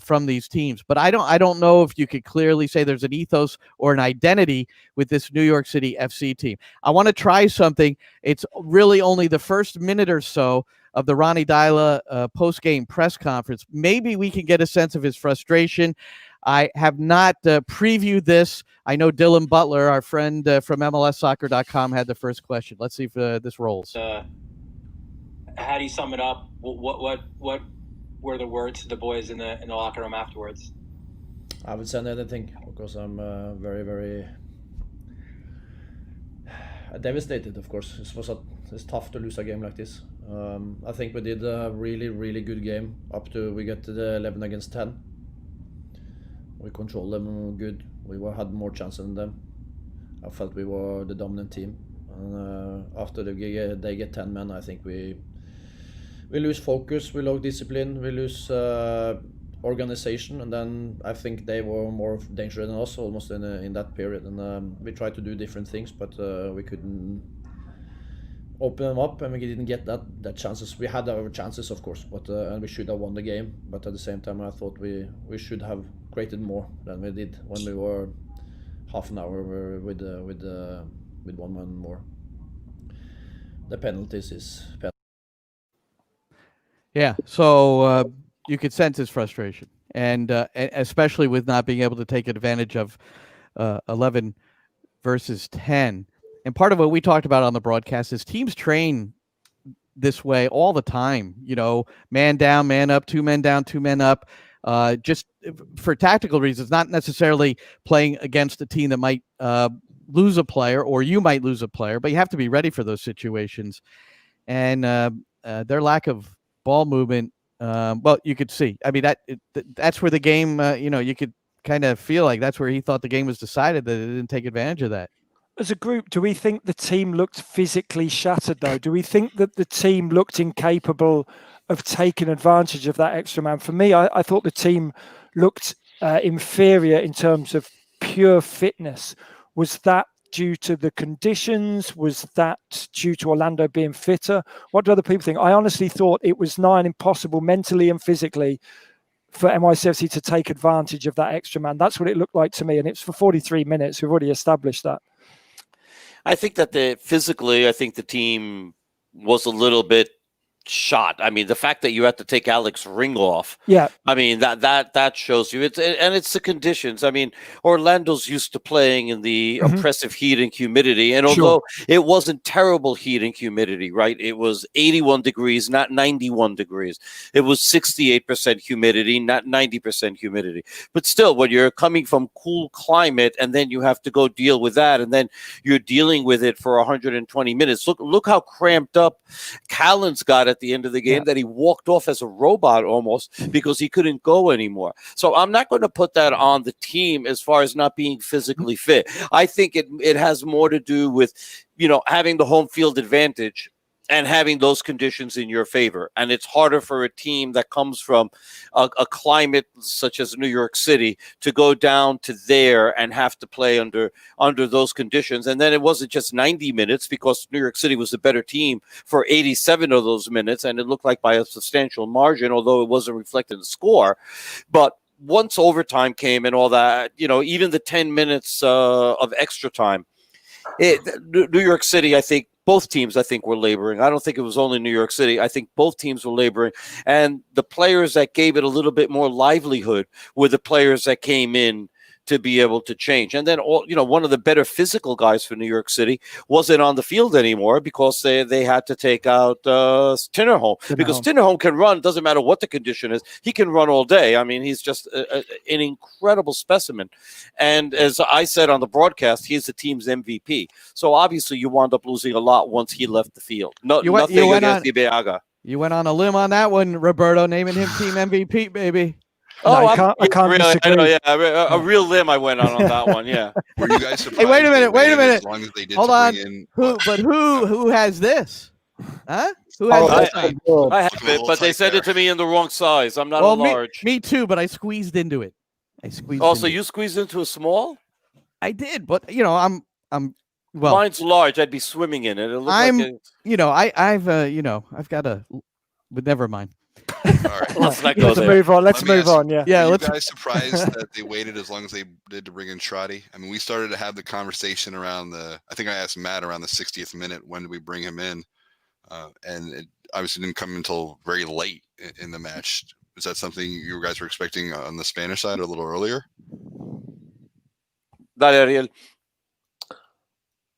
from these teams, but I don't know if you could clearly say there's an ethos or an identity with this New York City FC team. I want to try something. It's really only the first minute or so of the Ronnie Dyla post-game press conference. Maybe we can get a sense of his frustration. I have not previewed this. I know Dylan Butler, our friend from MLSsoccer.com, had the first question. Let's see if this rolls. How do you sum it up? What were the words to the boys in the locker room afterwards? I would say anything because I'm very, very devastated. Of course, it's tough to lose a game like this. I think we did a really, really good game up to we get to the 11 against 10. We controlled them good. We had more chances than them. I felt we were the dominant team. And after they get 10 men, I think we lose focus, we lose discipline, we lose organization, and then I think they were more dangerous than us almost in that period. And we tried to do different things, but we couldn't open them up, and we didn't get that chances. We had our chances, of course, but and we should have won the game. But at the same time, I thought we should have created more than we did when we were half an hour with one man more. The penalties is. Yeah, so you could sense his frustration, and especially with not being able to take advantage of 11 versus 10. And part of what we talked about on the broadcast is teams train this way all the time. Man down, man up, 2 men down, 2 men up, just for tactical reasons, not necessarily playing against a team that might lose a player or you might lose a player, but you have to be ready for those situations. And their lack of ball movement, well, you could see. I mean, that's where the game, you could kind of feel like that's where he thought the game was decided, that it didn't take advantage of that. as a group, do we think the team looked physically shattered, though? Do we think that the team looked incapable of taking advantage of that extra man? For me, I thought the team looked inferior in terms of pure fitness. Was that due to the conditions? Was that due to Orlando being fitter? What do other people think? I honestly thought it was nigh on impossible mentally and physically for NYCFC to take advantage of that extra man. That's what it looked like to me. And it's for 43 minutes. We've already established that. I think that physically, I think the team was a little bit shot. I mean, the fact that you had to take Alex Ring off. Yeah. I mean, that shows you it's the conditions. I mean, Orlando's used to playing in the oppressive heat and humidity. And although it wasn't terrible heat and humidity, right? It was 81 degrees, not 91 degrees. It was 68% humidity, not 90% humidity. But still, when you're coming from cool climate and then you have to go deal with that, and then you're dealing with it for 120 minutes. Look how cramped up Callan's got at the end of the game, that he walked off as a robot almost because he couldn't go anymore. So I'm not going to put that on the team as far as not being physically fit. I think it has more to do with, having the home field advantage and having those conditions in your favor. And it's harder for a team that comes from a climate such as New York City to go down to there and have to play under those conditions. And then it wasn't just 90 minutes because New York City was the better team for 87 of those minutes. And it looked like by a substantial margin, although it wasn't reflected in the score. But once overtime came and all that, even the 10 minutes of extra time, New York City, I think, both teams, were laboring. I don't think it was only New York City. I think both teams were laboring. And the players that gave it a little bit more livelihood were the players that came in to be able to change. And then, one of the better physical guys for New York City wasn't on the field anymore because they had to take out Tinnerholm. Because Tinnerholm can run. Doesn't matter what the condition is. He can run all day. I mean, he's just an incredible specimen. And as I said on the broadcast, he's the team's MVP. So obviously you wound up losing a lot once he left the field. Nothing against Ibeaga. You went on a limb on that one, Roberto, naming him team MVP, baby. No, I can't really, disagree. I know, a real limb I went on that one, yeah. Were you guys surprised? Hey, wait a minute. As long as they did Hold to on. bring in, Who has this? Huh? Who has this? I have it, but they sent it to me in the wrong size. I'm not a large. Me too, but I squeezed into it. So you squeezed into a small? I did, but I'm well. Mine's large. I'd be swimming in it. I've got a. But never mind. all right. Let's not go there. Move on. Let's move on. Were you guys surprised that they waited as long as they did to bring in Trotty? I mean, we started to have the conversation around I think I asked Matt around the 60th minute, when did we bring him in? And it obviously didn't come until very late in the match. Is that something you guys were expecting on the Spanish side or a little earlier? Ariel.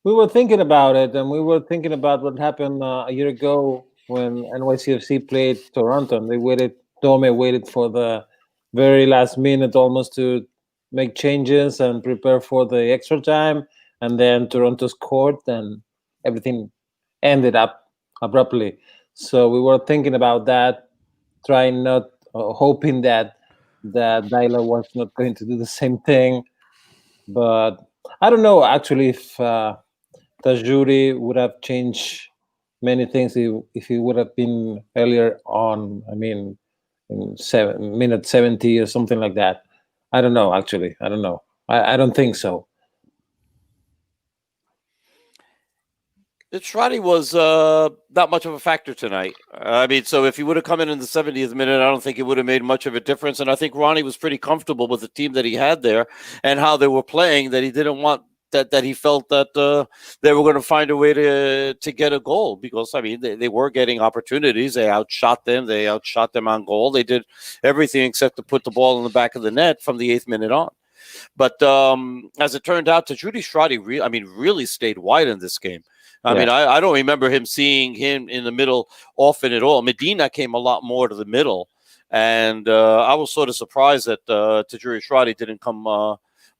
We were thinking about it, and we were thinking about what happened a year ago when NYCFC played Toronto. And Dome waited for the very last minute almost to make changes and prepare for the extra time. And then Toronto scored and everything ended up abruptly. So we were thinking about that, hoping that Dyla was not going to do the same thing. But I don't know, actually, if Tajuri would have changed many things if he would have been earlier on. I mean, in minute 70 or something like that. I don't know, actually. I don't know. I don't think so. Trotty was not much of a factor tonight. I mean, so if he would have come in the 70th minute, I don't think it would have made much of a difference. And I think Ronnie was pretty comfortable with the team that he had there and how they were playing, that he didn't want that he felt that they were going to find a way to get a goal, because, I mean, they were getting opportunities. They outshot them. They outshot them on goal. They did everything except to put the ball in the back of the net from the 8th minute on. But as it turned out, Judy Strati really stayed wide in this game. I mean, I don't remember seeing him in the middle often at all. Medina came a lot more to the middle, and I was sort of surprised that Tajuri Shradi didn't come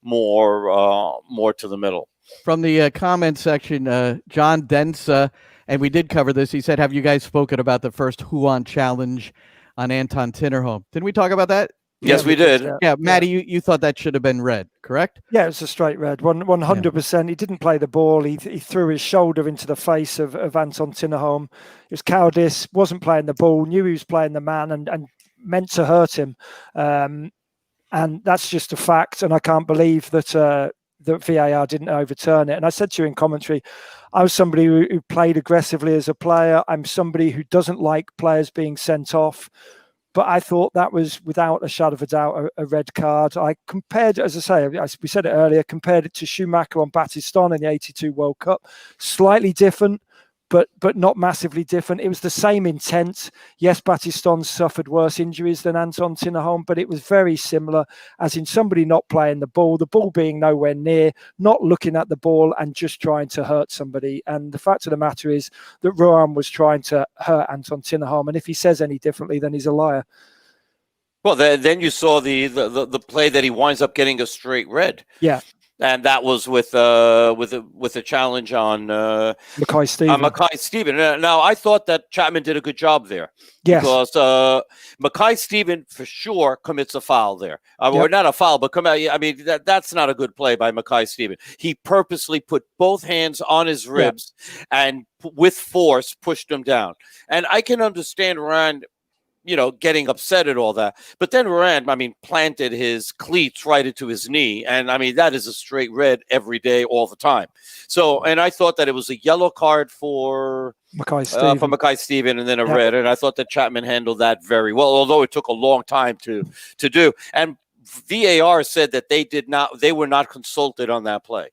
more to the middle. From the comment section, John Densa, and we did cover this, he said, have you guys spoken about the first Huon challenge on Anton Tinnerholm? Didn't we talk about that? Yes, we did. Yeah, Matty, you thought that should have been red, correct? Yeah, it was a straight red, 100%. He didn't play the ball. He threw his shoulder into the face of Anton Tinnerholm. It was cowardice, wasn't playing the ball, knew he was playing the man and meant to hurt him. And that's just a fact. And I can't believe that that VAR didn't overturn it. And I said to you in commentary, I was somebody who played aggressively as a player. I'm somebody who doesn't like players being sent off. But I thought that was, without a shadow of a doubt, a red card. I compared, as I say, we said it earlier, compared it to Schumacher on Battiston in the '82 World Cup. Slightly different, but not massively different. It was the same intent. Yes, Battiston suffered worse injuries than Anton Tinnerholm, but it was very similar, as in somebody not playing the ball being nowhere near, not looking at the ball and just trying to hurt somebody. And the fact of the matter is that Rohan was trying to hurt Anton Tinnerholm, and if he says any differently, then he's a liar. Well, then you saw the play that he winds up getting a straight red. Yeah. And that was with a challenge on Mackay Steven. Mackay Steven. Now, I thought that Chapman did a good job there. Yes. Because Mackay Steven for sure commits a foul there. Or not a foul, but I mean, that's not a good play by Mackay Steven. He purposely put both hands on his ribs and with force pushed him down. And I can understand Rand, getting upset at all that. But then Rand, planted his cleats right into his knee. And, that is a straight red every day, all the time. So, and I thought that it was a yellow card for Mackay Steven and then a red. And I thought that Chapman handled that very well, although it took a long time to do. And VAR said that they were not consulted on that play.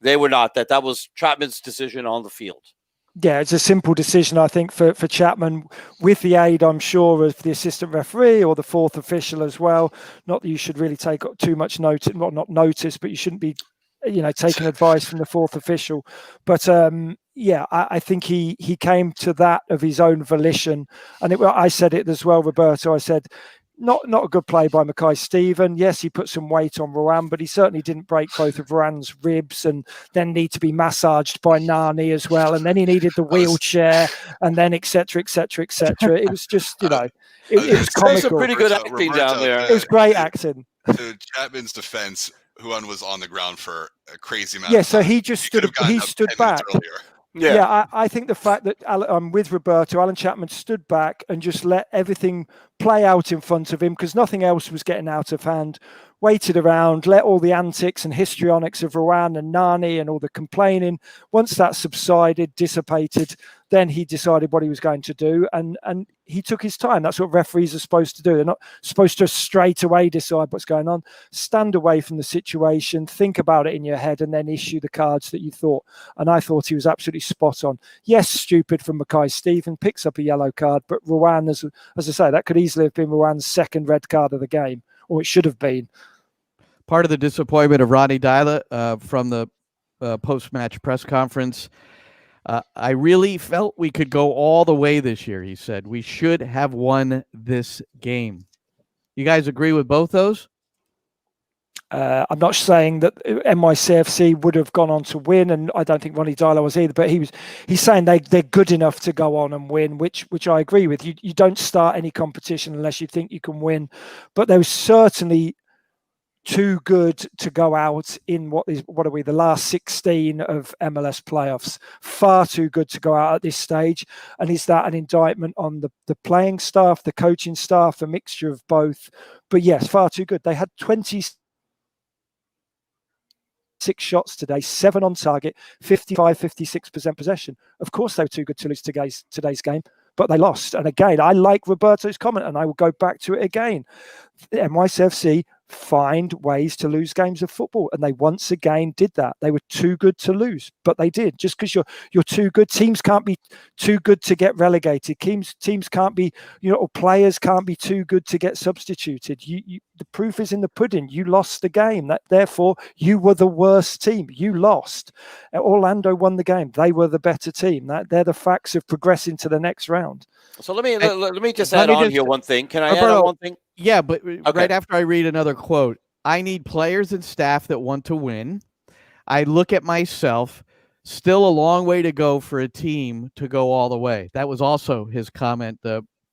They were not. That was Chapman's decision on the field. Yeah, it's a simple decision, I think, for Chapman, with the aid, I'm sure, of the assistant referee or the fourth official as well. Not that you should really take too much notice, not notice, but you shouldn't be, taking advice from the fourth official. But I think he came to that of his own volition. And I said it as well, Roberto. I said, not a good play by Mackay Steven. Yes, he put some weight on Rohan, but he certainly didn't break both of Rohan's ribs and then need to be massaged by Nani as well. And then he needed the wheelchair and then et cetera, et cetera, et cetera. It was just, it was comical. Some pretty good acting down there. It was great acting. To Chapman's defense, Juan was on the ground for a crazy amount. Yeah, so he just stood back. Yeah, I think the fact that I'm with Roberto, Alan Chapman stood back and just let everything play out in front of him because nothing else was getting out of hand. Waited around, let all the antics and histrionics of Rohan and Nani and all the complaining. Once that subsided, dissipated, then he decided what he was going to do, and he took his time. That's what referees are supposed to do. They're not supposed to straight away decide what's going on. Stand away from the situation, think about it in your head, and then issue the cards that you thought. And I thought he was absolutely spot on. Yes, stupid from Mackay Steven, picks up a yellow card, but Rohan, as I say, that could easily have been Rohan's second red card of the game, or it should have been. Part of the disappointment of Ronnie Dyla from the post-match press conference, I really felt we could go all the way this year, he said. We should have won this game. You guys agree with both those? I'm not saying that NYCFC would have gone on to win, and I don't think Ronnie Dyla was either, but he's saying they're good enough to go on and win, which I agree with. You don't start any competition unless you think you can win. But there was certainly too good to go out in the last 16 of MLS playoffs. Far too good to go out at this stage. And is that an indictment on the playing staff, the coaching staff, a mixture of both? But yes, far too good. They had 26 shots today, 7 on target, 56% possession. Of course they were too good to lose today's game, but they lost. And again, I like Roberto's comment, and I will go back to it again. NYCFC find ways to lose games of football, and they once again did that. They were too good to lose, but they did. Just because you're too good, teams can't be too good to get relegated. Teams can't be, or players can't be too good to get substituted. The proof is in the pudding. You lost the game. Therefore, you were the worst team. You lost. Orlando won the game. They were the better team. They're the facts of progressing to the next round. So let me just add on here one thing. Can I add on one thing? Yeah, but right after I read another quote, I need players and staff that want to win. I look at myself, still a long way to go for a team to go all the way. That was also his comment,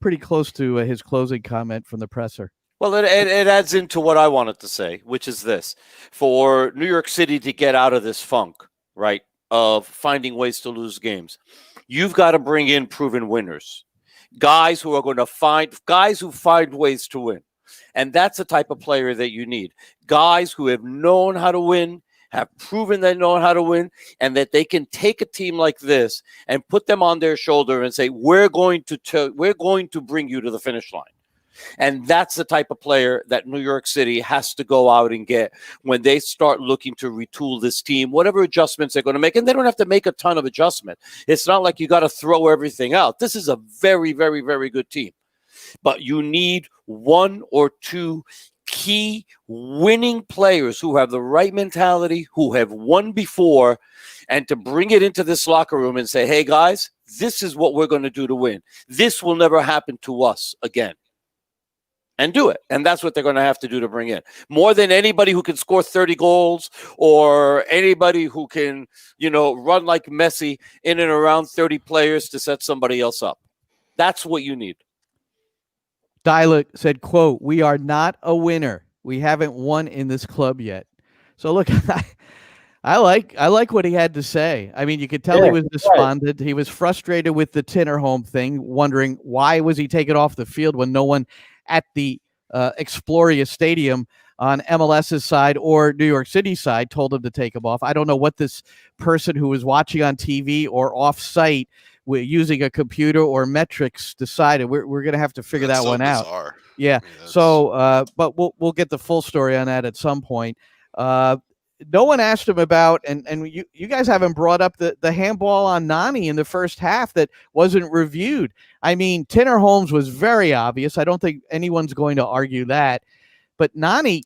pretty close to his closing comment from the presser. Well, it adds into what I wanted to say, which is this. For New York City to get out of this funk, right, of finding ways to lose games, you've got to bring in proven winners. Guys who find ways to win. And that's the type of player that you need. Guys who have known how to win, have proven they know how to win, and that they can take a team like this and put them on their shoulder and say, we're going to bring you to the finish line. And that's the type of player that New York City has to go out and get when they start looking to retool this team, whatever adjustments they're going to make. And they don't have to make a ton of adjustment. It's not like you got to throw everything out. This is a very, very, very good team. But you need one or two key winning players who have the right mentality, who have won before, and to bring it into this locker room and say, hey, guys, this is what we're going to do to win. This will never happen to us again. And do it. And that's what they're going to have to do to bring in. More than anybody who can score 30 goals or anybody who can, run like Messi in and around 30 players to set somebody else up. That's what you need. Dialog said, quote, "We are not a winner. We haven't won in this club yet." So look, I like what he had to say. I mean, you could tell he was despondent. Right. He was frustrated with the Tinnerholm thing, wondering why was he taken off the field when no one at the Exploria Stadium on MLS's side or New York City's side told him to take him off. I don't know what this person who was watching on TV or off-site using a computer or metrics decided. We're going to have to figure that one out. Yeah. I mean, so, but we'll get the full story on that at some point. No one asked him about, and you guys haven't brought up the handball on Nani in the first half that wasn't reviewed. I mean, Tinnerholm's was very obvious. I don't think anyone's going to argue that. But Nani,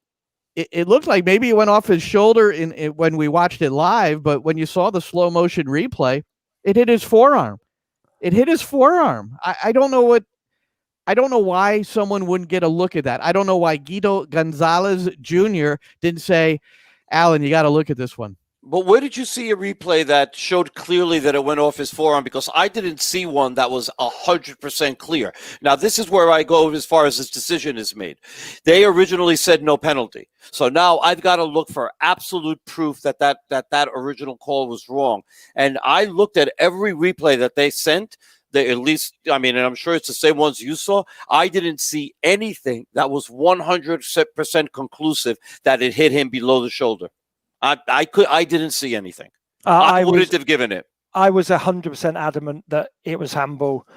it looked like maybe it went off his shoulder when we watched it live, but when you saw the slow motion replay, it hit his forearm. It hit his forearm. I don't know why someone wouldn't get a look at that. I don't know why Guido Gonzalez Jr. didn't say, Alan, you got to look at this one. But where did you see a replay that showed clearly that it went off his forearm? Because I didn't see one that was 100% clear. Now, this is where I go as far as this decision is made. They originally said no penalty. So now I've got to look for absolute proof that original call was wrong. And I looked at every replay that they sent. And I'm sure it's the same ones you saw. I didn't see anything that was 100% conclusive that it hit him below the shoulder. I didn't see anything. I wouldn't have given it. I was 100% adamant that it was handball.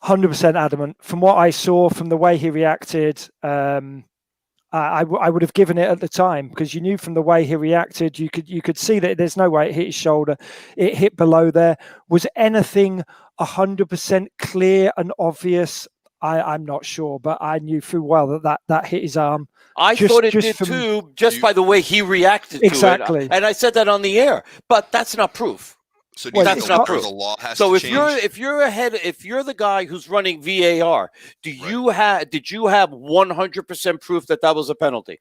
100% adamant. From what I saw, from the way he reacted, I would have given it at the time, because you knew from the way he reacted, you could see that there's no way it hit his shoulder. It hit below there. Was anything 100% clear and obvious? I'm not sure, but I knew full well that hit his arm. I thought it did too, just by the way he reacted to it. Exactly. And I said that on the air, but that's not proof. So that's not proof. The law has to change. if you're the guy who's running VAR, did you have 100% proof that was a penalty?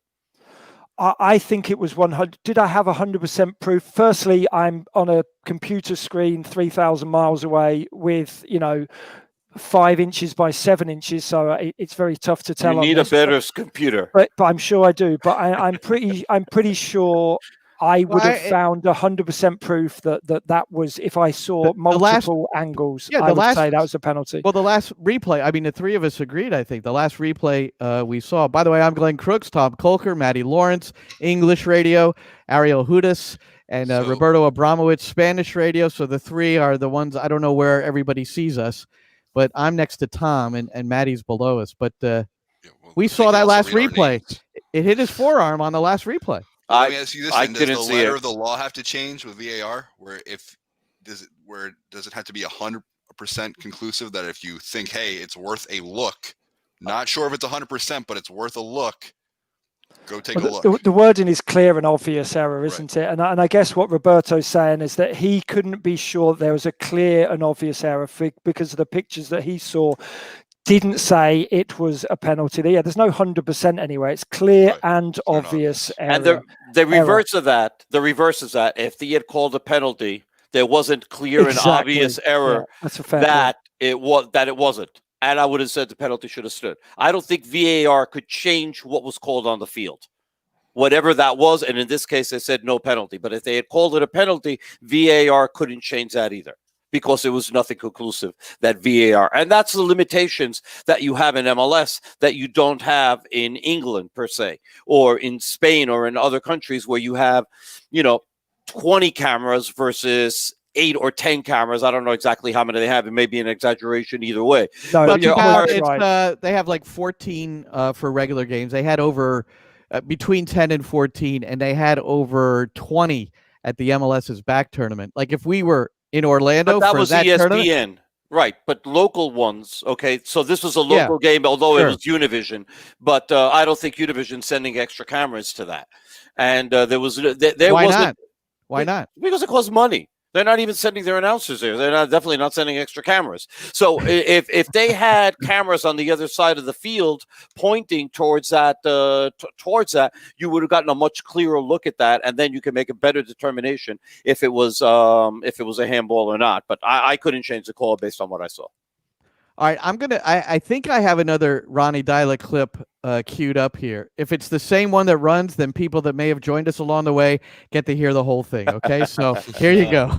I think it was 100. Did I have 100% proof? Firstly, I'm on a computer screen 3,000 miles away with 5 inches by 7 inches, so it's very tough to tell. You need a better computer, but I'm sure I do. But I'm pretty sure I would have found 100% proof that was, if I saw multiple angles, I would say that was a penalty. Well, the last replay, I mean, the three of us agreed. I think the last replay we saw. By the way, I'm Glenn Crooks, Tom Kolker, Matty Lawrence, English radio, Ariel Hudas, and Roberto Abramowitz, Spanish radio. So the three are the ones. I don't know where everybody sees us. But I'm next to Tom, and Matty's below us. But we saw that last replay. It hit his forearm on the last replay. Let me ask you this: does the letter of the law have to change with VAR? Does it have to be 100% conclusive that if you think, hey, it's worth a look, not sure if it's 100%, but it's worth a look, go take a look. The wording is clear and obvious error, isn't it? And I guess what Roberto's saying is that he couldn't be sure there was a clear and obvious error because of the pictures that he saw didn't say it was a penalty. Yeah, there's no 100% anyway. It's clear and obvious error. And the reverse of that, if he had called a penalty, there wasn't clear and obvious error that's a fair it wasn't. and I would have said the penalty should have stood. I don't think VAR could change what was called on the field, whatever that was. And in this case, they said no penalty. But if they had called it a penalty, VAR couldn't change that either, because there was nothing conclusive that VAR. And that's the limitations that you have in MLS that you don't have in England per se, or in Spain, or in other countries where you have, 20 cameras versus 8 or 10 cameras. I don't know exactly how many they have. It may be an exaggeration either way. No, But you're It's, right. they have like 14 for regular games. They had over between 10 and 14, and they had over 20 at the MLS's back tournament. Like if we were in Orlando But that for was that ESPN. tournament, Right, but local ones, okay? So this was a local game, although sure. it was Univision. But I don't think Univision's sending extra cameras to that. And there was Why not? Why not? Because it costs money. They're not even sending their announcers there. They're definitely not sending extra cameras. So if they had cameras on the other side of the field pointing towards that, you would have gotten a much clearer look at that, and then you can make a better determination if it was a handball or not. But I couldn't change the call based on what I saw. All right, I think I have another Ronnie Dyla clip queued up here. If it's the same one that runs, then people that may have joined us along the way get to hear the whole thing. Okay, so here you go.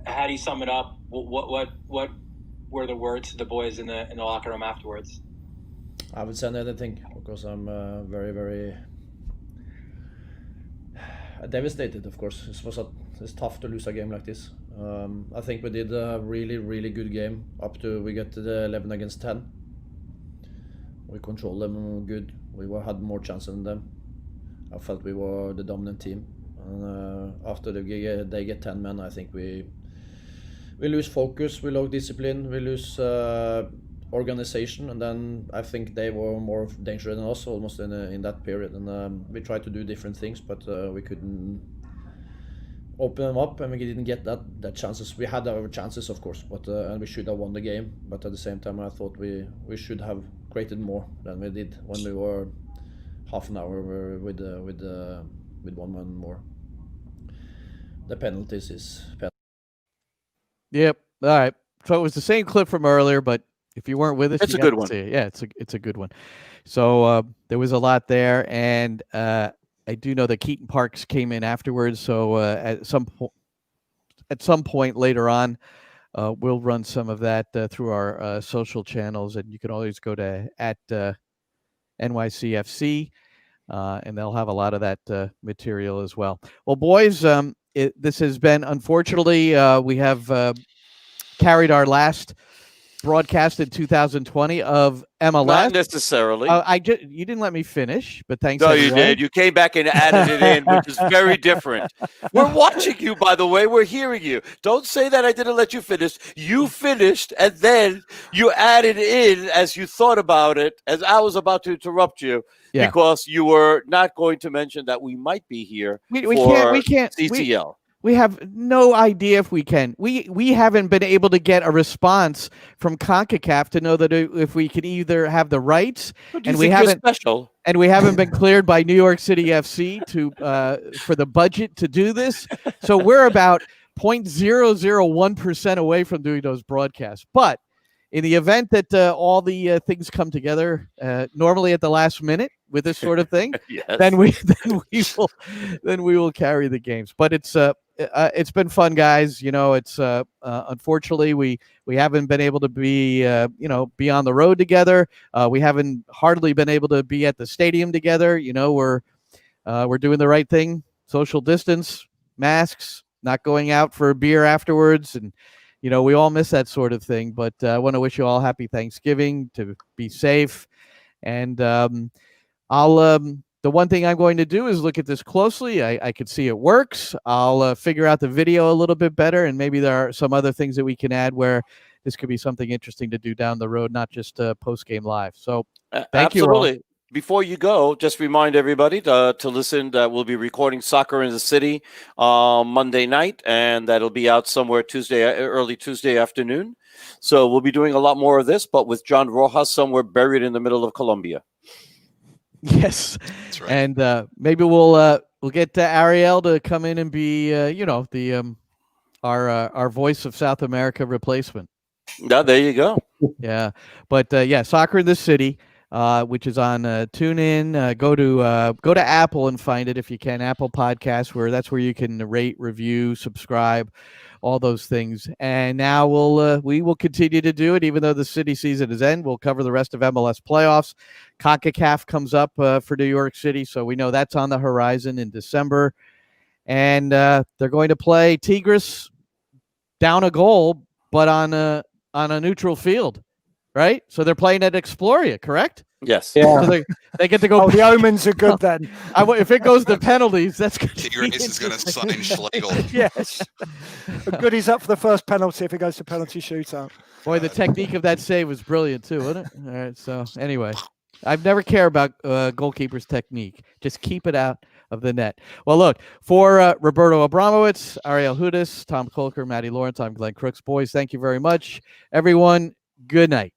How do you sum it up? What were the words to the boys in the locker room afterwards? I haven't said anything because I'm very, very devastated. Of course, it's tough to lose a game like this. I think we did a really, really good game up to we get to the 11 against 10. We controlled them good. We had more chances than them. I felt we were the dominant team. And after they get 10 men, I think we lose focus, we lose discipline, we lose organization, and then I think they were more dangerous than us almost in that period. And we tried to do different things, but we couldn't open them up, and we didn't get that chances. We had our chances, of course, but and we should have won the game. But at the same time, I thought we should have created more than we did when we were half an hour with one man more. The penalties is. Yep. All right. So it was the same clip from earlier, but if you weren't with us, It's you a good got to one. see it. Yeah, it's a good one. So there was a lot there, and I do know that Keaton Parks came in afterwards. So at some point later on, we'll run some of that through our social channels, and you can always go to at NYCFC, and they'll have a lot of that material as well. Well, boys, this has been, unfortunately, we have carried our last broadcast in 2020 of MLS. Not necessarily. You didn't let me finish, but thanks. No, anyway. you did. You came back and added it in, which is very different. We're watching you, by the way. We're hearing you. Don't say that I didn't let you finish. You finished, and then you added in as you thought about it, as I was about to interrupt you, because you were not going to mention that we might be here We for can't. CCL. We have no idea if we can. We haven't been able to get a response from CONCACAF to know that if we can either have the rights, and we haven't special. And we haven't been cleared by New York City FC to for the budget to do this. So we're about 0.001% away from doing those broadcasts. But in the event that all the things come together, normally at the last minute with this sort of thing, Yes. then we will carry the games. But it's been fun, guys. You know, it's unfortunately we haven't been able to be be on the road together. We haven't hardly been able to be at the stadium together. You know, we're doing the right thing: social distance, masks, not going out for a beer afterwards, and you know, we all miss that sort of thing. But I want to wish you all happy Thanksgiving, to be safe. And the one thing I'm going to do is look at this closely. I can see it works. I'll figure out the video a little bit better, and maybe there are some other things that we can add where this could be something interesting to do down the road, not just post-game live. So thank you all. Before you go, just remind everybody to listen that we'll be recording Soccer in the City Monday night, and that'll be out somewhere early Tuesday afternoon. So we'll be doing a lot more of this, but with John Rojas somewhere buried in the middle of Colombia. Yes, That's right. and maybe we'll get Ariel to come in and be our voice of South America replacement. Yeah, there you go. Yeah, but yeah, Soccer in the City, which is on TuneIn. Go to Apple and find it if you can. Apple Podcasts, that's where you can rate, review, subscribe, all those things. And now we will continue to do it, even though the City season is end. We'll cover the rest of MLS playoffs. CONCACAF comes up for New York City, so we know that's on the horizon in December. And they're going to play Tigres down a goal, but on a neutral field, right? So they're playing at Exploria, correct? Yes. Yeah. So they get to go. Oh, the omens are good then. If it goes to penalties, that's good. Tigres is going to sign Schlegel. Yes. Goodie's up for the first penalty if it goes to penalty shootout. Boy, the technique of that save was brilliant too, wasn't it? All right. So anyway, I've never cared about goalkeeper's technique. Just keep it out of the net. Well, look, for Roberto Abramowitz, Ariel Hudas, Tom Kolker, Matty Lawrence, I'm Glenn Crooks. Boys, thank you very much. Everyone, good night.